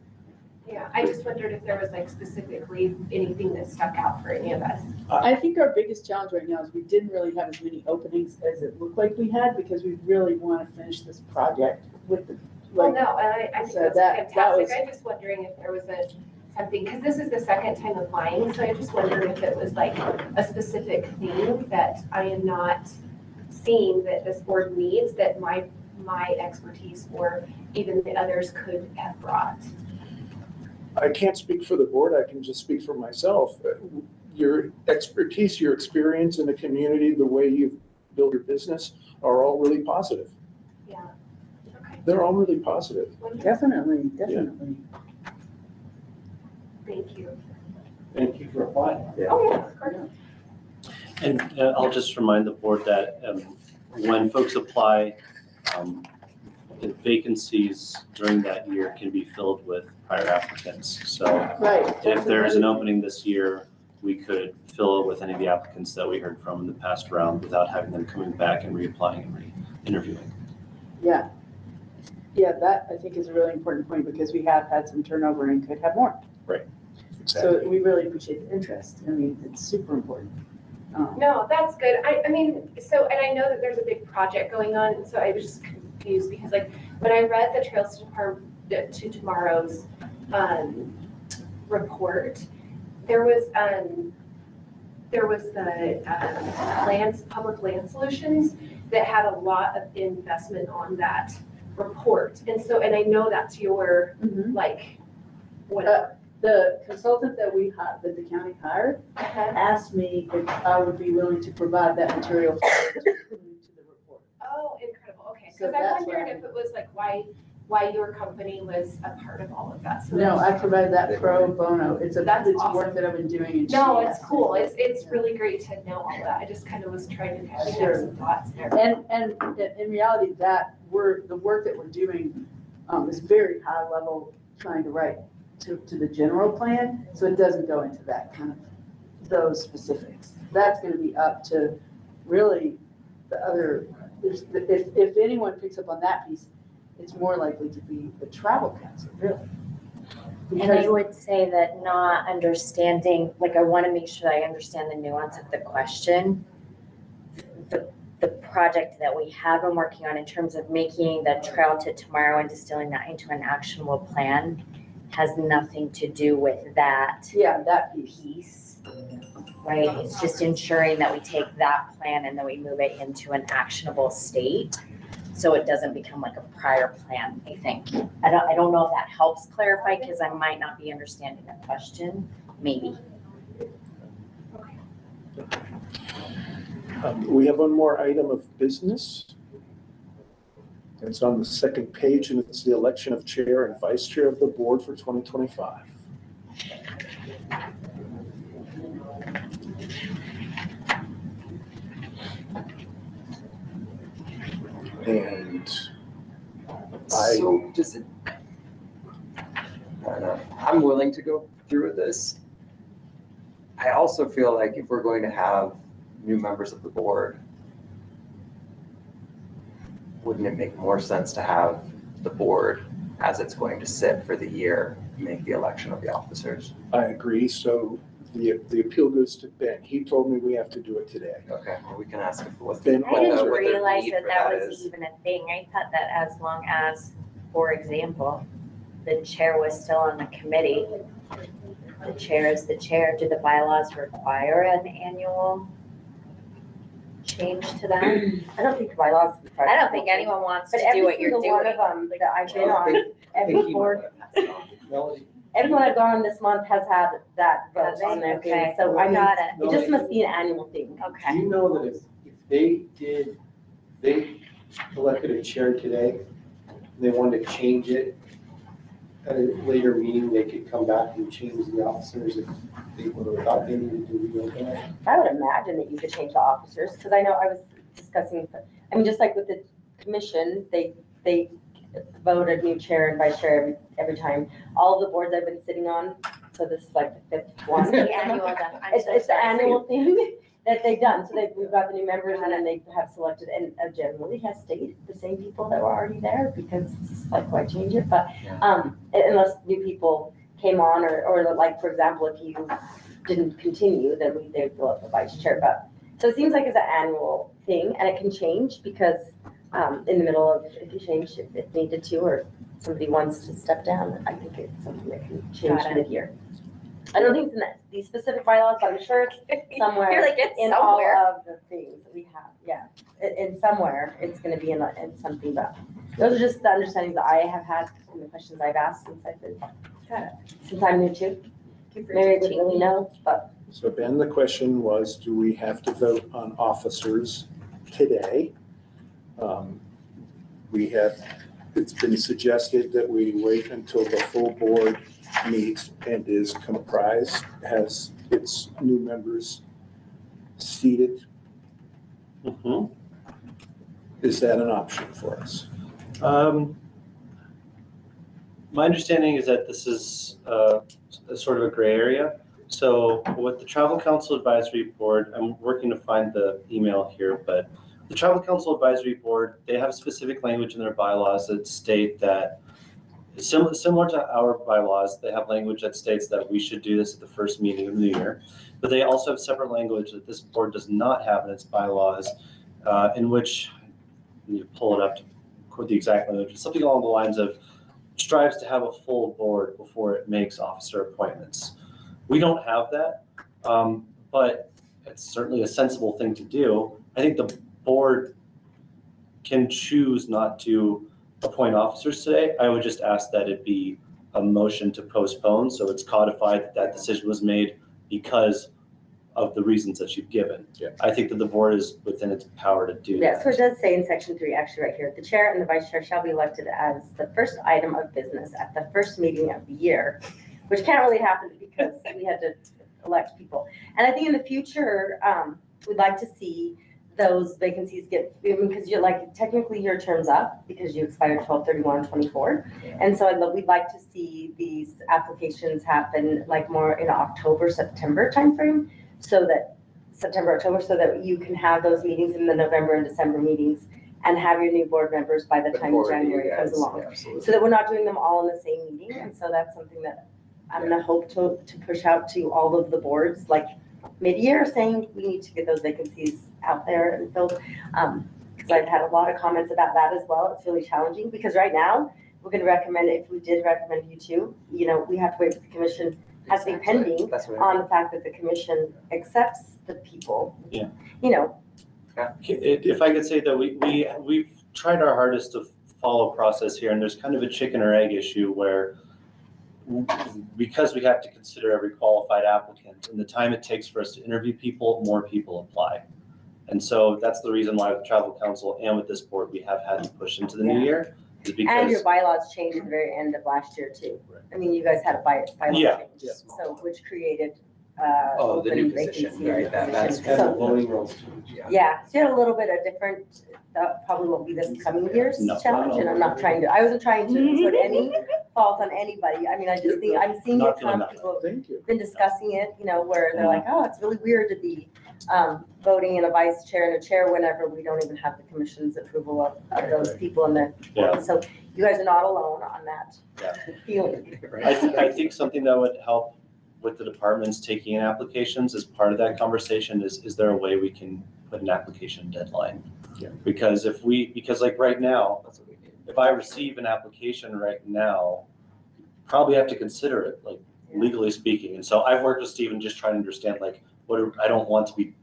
Yeah, I just wondered if there was like specifically anything that stuck out for any of us. I think our biggest challenge right now is we didn't really have as many openings as it looked like we had, because we really want to finish this project with the. Well, no, and I think so that's that fantastic. was. I'm just wondering if there was something, because this is the second time applying, so I just wondered if it was like a specific thing that I am not seeing that this board needs, that my expertise or even the others could have brought. I can't speak for the board. I can just speak for myself. Your expertise, your experience in the community, the way you've built your business are all really positive. Yeah. Okay. They're all really positive. Definitely. Yeah. Thank you. Thank you for applying. Yeah. Oh, yeah, of course. And I'll just remind the board that when folks apply, the vacancies during that year can be filled with prior applicants. So if there's an opening this year, we could fill it with any of the applicants that we heard from in the past round without having them coming back and reapplying and re-interviewing. Yeah. Yeah, that I think is a really important point, because we have had some turnover and could have more. Right. Exactly. So we really appreciate the interest. I mean, it's super important. No, that's good. I mean, so, and I know that there's a big project going on, and so I was just confused because like when I read the Trails to Tomorrow's report, there was there was the public land solutions that had a lot of investment on that report. And so, and I know that's your, like, whatever. The consultant that that the county hired asked me if I would be willing to provide that material to the report. Oh, incredible. Okay. So Because I that's wondered why- if it was like why your company was a part of all of that. So No, that's- I provided that pro bono. It's That's awesome. work that I've been doing. And No, she it's asked cool. me. It's really great to know all that. I just kind of was trying to kind of Sure. have some thoughts there. And in reality, the work that we're doing is very high level, trying to write to the general plan, so it doesn't go into that kind of, those specifics. That's gonna be up to really the other, if anyone picks up on that piece, it's more likely to be the travel council, really. And I would say that not understanding, like, I want to make sure that I understand the nuance of the question. The project that we have been working on in terms of making the Trail to Tomorrow and distilling that into an actionable plan has nothing to do with that. Yeah, that piece, right? It's just ensuring that we take that plan and then we move it into an actionable state. So it doesn't become like a prior plan, I think. I don't know if that helps clarify because I might not be understanding the question, maybe. We have one more item of business. It's on the second page, and it's the election of chair and vice chair of the board for 2025. And So does it, I don't know, I'm willing to go through with this. I also feel like if we're going to have new members of the board, wouldn't it make more sense to have the board, as it's going to sit for the year, make the election of the officers? I agree. So the appeal goes to Ben. He told me we have to do it today. Okay, well, we can ask if what Ben, I didn't what their realize need that for that that was is. even a thing. I thought that as long as, for example, the chair was still on the committee, the chair is the chair. Do the bylaws require an annual change to that? I don't think the bylaws. I don't think anyone wants to But do what you're every single one doing. of them that I've been on, every board, everyone I've gone on this month has had that vote on their thing. Okay, So I mean, got it. it just must be an annual thing. Do Okay. you know that if they elected a chair today, and they wanted to change it at a later meeting, they could come back and change the officers if they would have thought they needed to reopen it? I would imagine that you could change the officers, because I know I was discussing, I mean, just like with the commission, they voted new chair and vice chair every time. All of the boards I've been sitting on, so this is like the fifth one. It's the annual done. I'm so It's the sorry. annual thing that they've done, so we've got the new members and then they have selected, and generally has stayed the same people that were already there, because it's just like, why change it? But, unless new people came on, or like, for example, if you didn't continue, then they'd fill up the vice chair, but, so it seems like it's an annual thing, and it can change, because, in the middle of, if you change, if it's needed to, or somebody wants to step down, I think it's something that can change Got it. mid-year. I don't think it's in these specific bylaws, but I'm sure it's somewhere. You're like, it's in all somewhere. of the things that we have, yeah. In somewhere, it's gonna be in something, but those are just the understandings that I have had and the questions I've asked since I've been, since I'm new too. Mary would really know, but So Ben, the question was, do we have to vote on officers today? It's been suggested that we wait until the full board meets and is comprised, has its new members seated. Is that an option for us? My understanding is that this is a sort of a gray area. So with the Travel Council Advisory Board, I'm working to find the email here, but the Travel Council Advisory Board, they have specific language in their bylaws that state that, similar to our bylaws, they have language that states that we should do this at the first meeting of the new year. But they also have separate language that this board does not have in its bylaws, in which, you pull it up to quote the exact language, something along the lines of strives to have a full board before it makes officer appointments. We don't have that, but it's certainly a sensible thing to do. I think the board can choose not to appoint officers today. I would just ask that it be a motion to postpone, so it's codified that that decision was made because of the reasons that you've given. Yeah. I think that the board is within its power to do Yeah, that. so it does say in section 3, actually right here, the chair and the vice chair shall be elected as the first item of business at the first meeting of the year, which can't really happen because we had to elect people. And I think in the future, we'd like to see those vacancies get, because you're like, technically your term's up because you expired 12/31/24. And so we'd like to see these applications happen like more in October, September timeframe, so that September, October, so that you can have those meetings in the November and December meetings and have your new board members by the time January comes along. Absolutely. So that we're not doing them all in the same meeting. And so that's something that I'm gonna hope to push out to all of the boards, like mid-year, saying we need to get those vacancies out there and filled. Because I've had a lot of comments about that as well. It's really challenging because right now, we're gonna recommend, if we did recommend you two, you know, we have to wait for the commission, has to be pending on the fact that the commission accepts the people. Yeah. You know. If I could say that we've tried our hardest to follow process here, and there's kind of a chicken or egg issue where because we have to consider every qualified applicant and the time it takes for us to interview people, more people apply. And so that's the reason why with travel council and with this board, we have had to push into the new year. Is because, and your bylaws changed at the very end of last year too. Right. I mean, you guys had a bylaw change, so which created the new open position, vacancy right? That's position. And the So, voting rules too. yeah, so you had a little bit of different, that probably won't be this coming year's No, not challenge, at and all. I'm not trying to, I wasn't trying to put any fault on anybody. I mean, I just think, I'm seeing Not it feeling come, that people Thank you. have been discussing it, you know, where they're like, oh, it's really weird to be voting in a vice chair and a chair whenever we don't even have the commission's approval of those people in there. Yeah. So you guys are not alone on that feeling. I think something that would help with the departments taking in applications as part of that conversation is there a way we can put an application deadline? Yeah. Because like right now, if I receive an application right now, probably have to consider it, like legally speaking. And so I've worked with Stephen just trying to understand like I don't want to be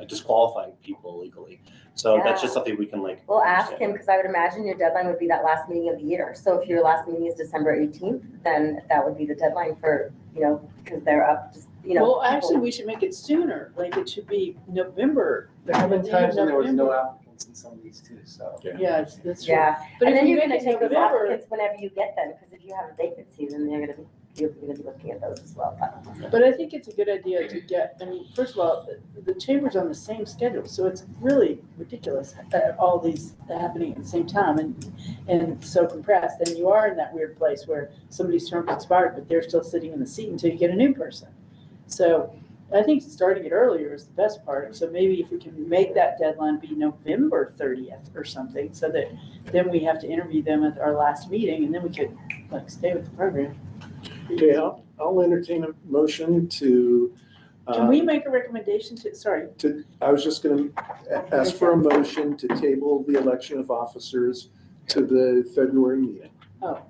disqualifying people legally. So that's just something we can like. We'll ask him, because I would imagine your deadline would be that last meeting of the year. So if your last meeting is December 18th, then that would be the deadline for, you know, because they're up, just, you know. Well, actually, we should make it sooner, like it should be November. There have been times when there was no November. applicants in some of these too, so. Yeah, that's true. Yeah, But and if then you you're make gonna it take those November- applicants whenever you get them, because if you have a vacancy, then you're gonna be looking at those as well. But I think it's a good idea to get, I mean, first of all, the chamber's on the same schedule, so it's really ridiculous that all these happening at the same time and so compressed. And you are in that weird place where somebody's term expired, but they're still sitting in the seat until you get a new person. So I think starting it earlier is the best part. So maybe if we can make that deadline be November 30th or something, so that then we have to interview them at our last meeting, and then we could like stay with the program. Okay, I'll entertain a motion to. Can we make a recommendation I was just gonna ask for a motion to table the election of officers to the February meeting. Oh,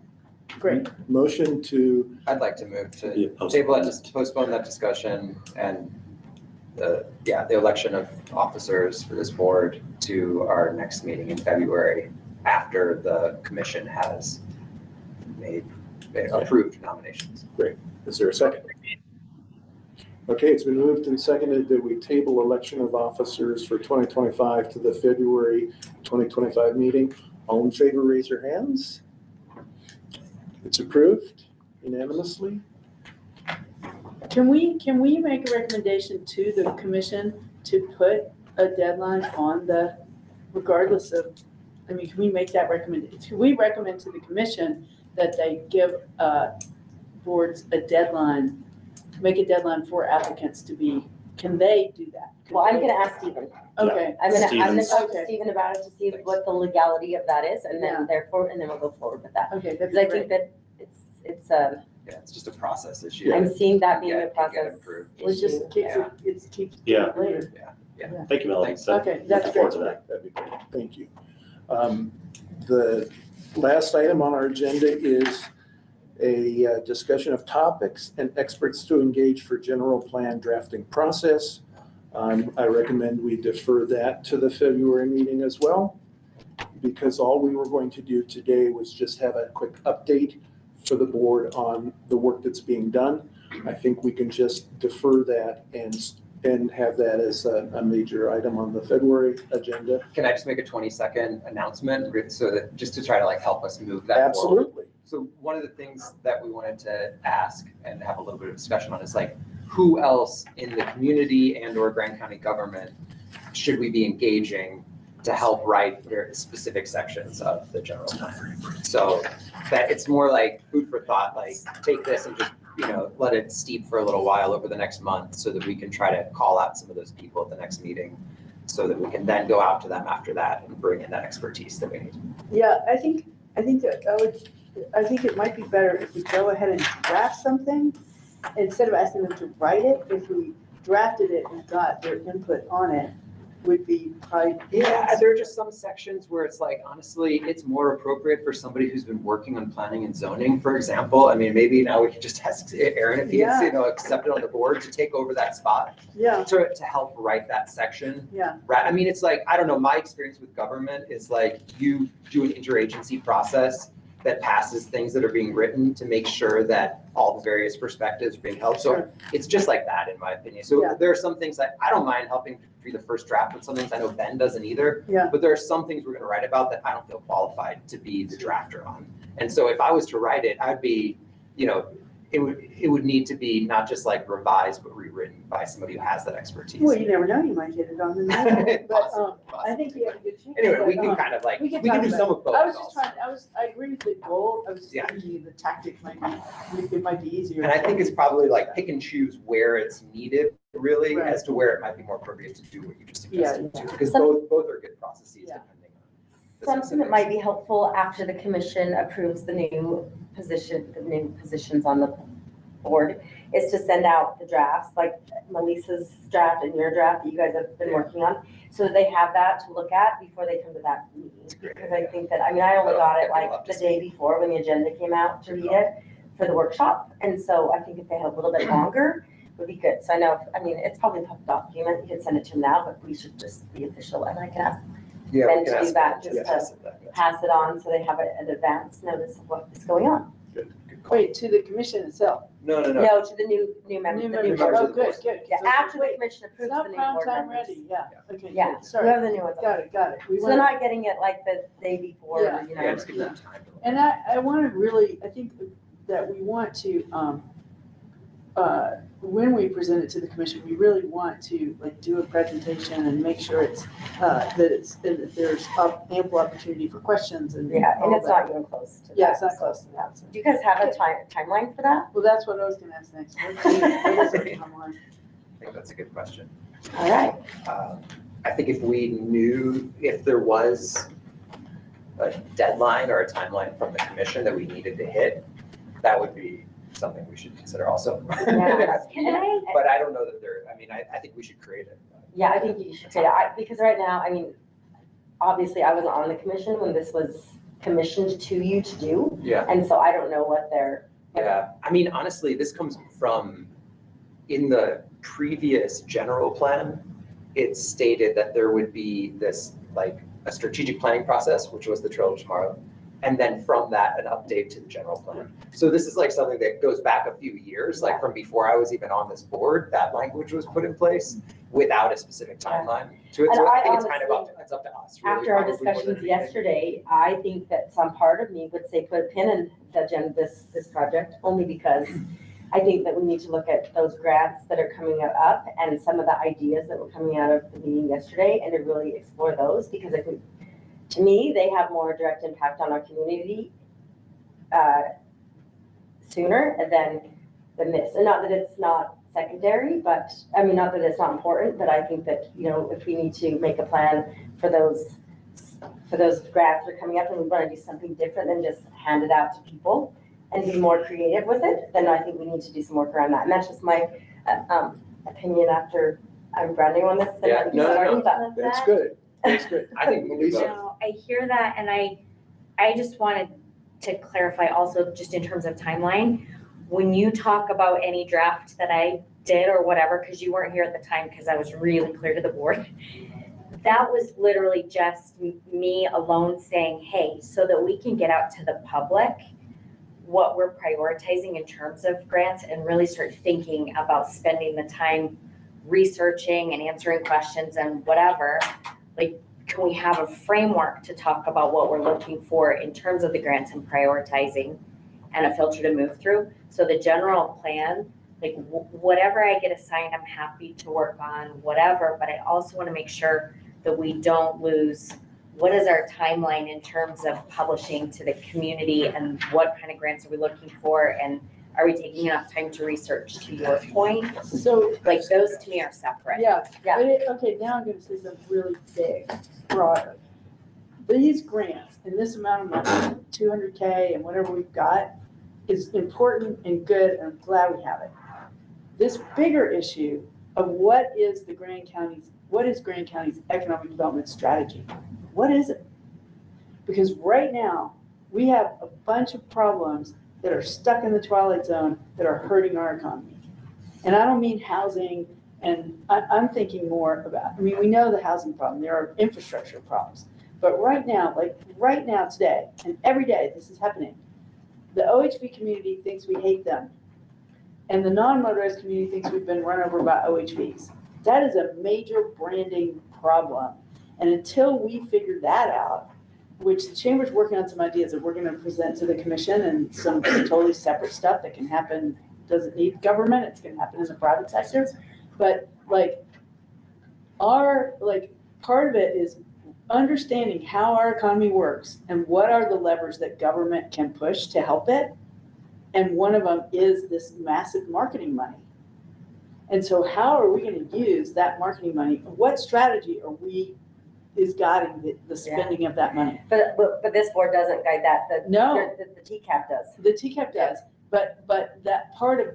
great. Motion to. I'd like to move to Yeah, table it, just postpone that discussion and the election of officers for this board to our next meeting in February after the commission has approved nominations. Great. Is there a second? Okay, it's been moved and seconded that we table election of officers for 2025 to the February 2025 meeting. All in favor, raise your hands. It's approved unanimously. Can we make a recommendation to the commission to put a deadline on regardless of, I mean, can we make that recommendation? Can we recommend to the commission that they give boards a deadline, make a deadline for applicants to be, can they do that? Well, I'm gonna ask Stephen. Okay. I'm gonna talk to Okay. Stephen about it to see what the legality of that is, and Yeah. then we'll go forward with that. Okay, Because that'd I be think great. that it's Yeah, it's just a process issue. I'm seeing that being a Get process approved. Well, it just issue. keeps it keeps Yeah. later. Thank you, Melanie. Thanks. So, Okay, that's look forward great. to that. That'd be great. Thank you. The last item on our agenda is a discussion of topics and experts to engage for general plan drafting process. I recommend we defer that to the February meeting as well, because all we were going to do today was just have a quick update for the board on the work that's being done. I think we can just defer that and have that as a major item on the February agenda. Can I just make a 20-second announcement so that just to try to like help us move that forward? Absolutely. So one of the things that we wanted to ask and have a little bit of discussion on is like, who else in the community and or Grand County government should we be engaging to help write their specific sections of the general plan? So that it's more like food for thought, like take this and just, let it steep for a little while over the next month so that we can try to call out some of those people at the next meeting so that we can then go out to them after that and bring in that expertise that we need. Yeah, I think it might be better if we go ahead and draft something instead of asking them to write it. If we drafted it and got their input on it, would be probably. Yeah, there are just some sections where it's like, honestly, it's more appropriate for somebody who's been working on planning and zoning, for example. I mean, maybe now we could just ask Aaron if he's, accepted on the board to take over that spot. Yeah. To help write that section. Yeah. Right. I mean, it's like, I don't know, my experience with government is like you do an interagency process that passes things that are being written to make sure that all the various perspectives are being held. So it's just like that, in my opinion. So there are some things that I don't mind helping be the first draft, but some things I know Ben doesn't either. Yeah. But there are some things we're going to write about that I don't feel qualified to be the drafter on. And so if I was to write it, I'd be, it would need to be not just like revised, but rewritten by somebody who has that expertise. Well, you never know, you might get it on the next, but I think you have a good chance. Anyway, we can kind of like, we can do some of both. I agree with the goal, I was just thinking the tactic might be easier. And I think it's probably like pick and choose where it's needed really as to where it might be more appropriate to do what you just suggested to, because both are good processes depending on. Something that might be helpful after the commission approves the new positions on the board is to send out the drafts, like Melissa's draft and your draft that you guys have been working on, so that they have that to look at before they come to that meeting. Because I think that, I only got it like the day before when the agenda came out to read it for the workshop. And so I think if they had a little bit longer, would be good. So I know, it's probably a public document. You can send it to them now, but we should just be official. And I can ask Ben to do that, just to pass it on so they have an advance notice of what is going on. Wait, to the commission itself? No, No, to the new members. Oh, good. Yeah, after the commission approves It's the not new prime board time members. ready, yeah, okay. Yeah, good. Sorry. we have the new ones. Got it. So they're not getting it like the day before, Yeah. Just give them time. And I want to really, I think that we want to, when we present it to the commission, we really want to like do a presentation and make sure it's, that there's ample opportunity for questions and. Yeah, and all it's that. not even close to that. Yeah, it's not close to that. Do you guys have a timeline for that? Well, that's what I was gonna ask next. What is our timeline? I think that's a good question. All right. I think if we knew if there was a deadline or a timeline from the commission that we needed to hit, that would be something we should consider also. Yeah. But I don't know that I think we should create it. Yeah, I think you should say that, because right now, obviously I wasn't on the commission when this was commissioned to you to do. Yeah. And so I don't know what they're. Yeah, honestly, this comes from, in the previous general plan, it stated that there would be this, like, a strategic planning process, which was the Trail of Tomorrow, and then from that, an update to the general plan. So this is like something that goes back a few years, like from before I was even on this board, that language was put in place without a specific timeline to it. And So I I think it's kind of honestly, it's up to us. Really, after our probably more than discussions anything. yesterday, I think that some part of me would say put a pin in this project, only because I think that we need to look at those grants that are coming up and some of the ideas that were coming out of the meeting yesterday and to really explore those, because I think, to me, they have more direct impact on our community sooner than this. And not that it's not secondary, but, not that it's not important, but I think that, if we need to make a plan for those grants that are coming up and we want to do something different than just hand it out to people and be more creative with it, then I think we need to do some work around that. And that's just my opinion after I'm grounding on this. Yeah, no. That's good. That's good. I think Melissa. No, I hear that, and I just wanted to clarify also, just in terms of timeline, when you talk about any draft that I did or whatever, because you weren't here at the time, because I was really clear to the board. That was literally just me alone saying, hey, so that we can get out to the public what we're prioritizing in terms of grants and really start thinking about spending the time researching and answering questions and whatever. Like, can we have a framework to talk about what we're looking for in terms of the grants and prioritizing and a filter to move through? So the general plan, like whatever I get assigned, I'm happy to work on whatever, but I also want to make sure that we don't lose what is our timeline in terms of publishing to the community and what kind of grants are we looking for, and are we taking enough time to research, to your point? So, like those to me are separate. yeah. Yeah. Okay, now I'm gonna say something really big, broader. These grants and this amount of money, 200K and whatever we've got, is important and good, and I'm glad we have it. This bigger issue of what is Grand County's economic development strategy? What is it? Because right now, we have a bunch of problems that are stuck in the twilight zone that are hurting our economy. And I don't mean housing, and I'm thinking more about, I mean, we know the housing problem, there are infrastructure problems. But right now, today, and every day this is happening, the OHV community thinks we hate them. And the non-motorized community thinks we've been run over by OHVs. That is a major branding problem. And until we figure that out, which the Chamber's working on some ideas that we're gonna present to the commission, and some totally separate stuff that can happen, doesn't need government, it's gonna happen in the private sector. But part of it is understanding how our economy works and what are the levers that government can push to help it. And one of them is this massive marketing money. And so how are we going to use that marketing money? What strategy is guiding the spending of that money? But this board doesn't guide that. No. The TCAP does. The TCAP does, but that part of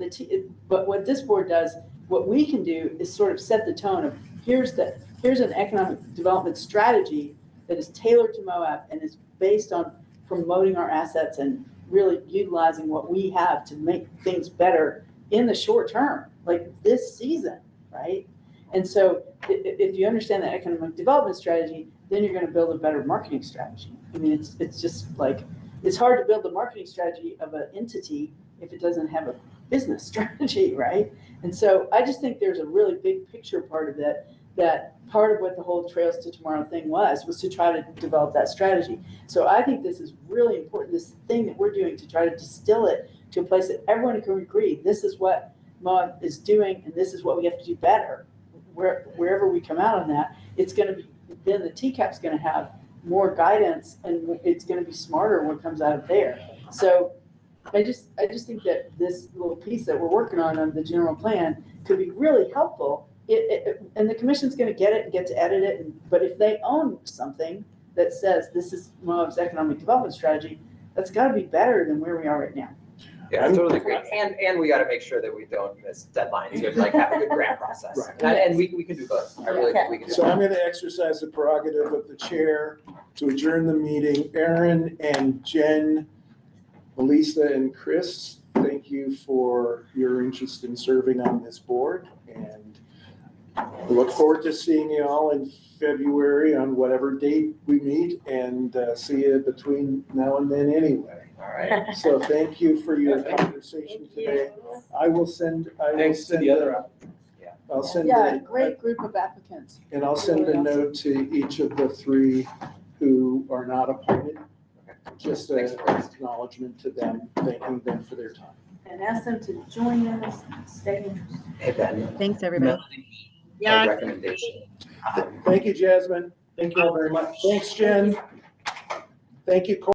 but what this board does, what we can do is sort of set the tone of here's an economic development strategy that is tailored to Moab and is based on promoting our assets and really utilizing what we have to make things better in the short term, like this season, right? And so if you understand the economic development strategy, then you're going to build a better marketing strategy. I mean, it's just like, it's hard to build the marketing strategy of an entity if it doesn't have a business strategy, right? And so I just think there's a really big picture part of it, that part of what the whole Trails to Tomorrow thing was to try to develop that strategy. So I think this is really important, this thing that we're doing to try to distill it to a place that everyone can agree, this is what Moab is doing and this is what we have to do better. Wherever we come out on that, it's going to be, then the TCAP's going to have more guidance and it's going to be smarter when it comes out of there. So I just think that this little piece that we're working on the general plan could be really helpful. And the commission's going to get it and get to edit it. But if they own something that says this is Moab's economic development strategy, that's got to be better than where we are right now. Yeah, I totally agree. And we got to make sure that we don't miss deadlines and have a good grant process. Right. And we can do both. I really think we can do So both. I'm going to exercise the prerogative of the chair to adjourn the meeting. Aaron and Jen, Melissa and Chris, thank you for your interest in serving on this board. And we look forward to seeing you all in February on whatever date we meet, and see you between now and then anyway. All right. So thank you for your conversation today. I will send. Thanks to the other applicants. I'll send. Yeah, great group of applicants. And I'll send a note to each of the three who are not appointed. Just an acknowledgement to them, thanking them for their time. And ask them to join us, stay interested. Hey, Ben. Thanks, everybody. Yeah. Recommendation. Thank you, Jasmine. Thank you all very much. Thanks, Jen. Thank you, Corey.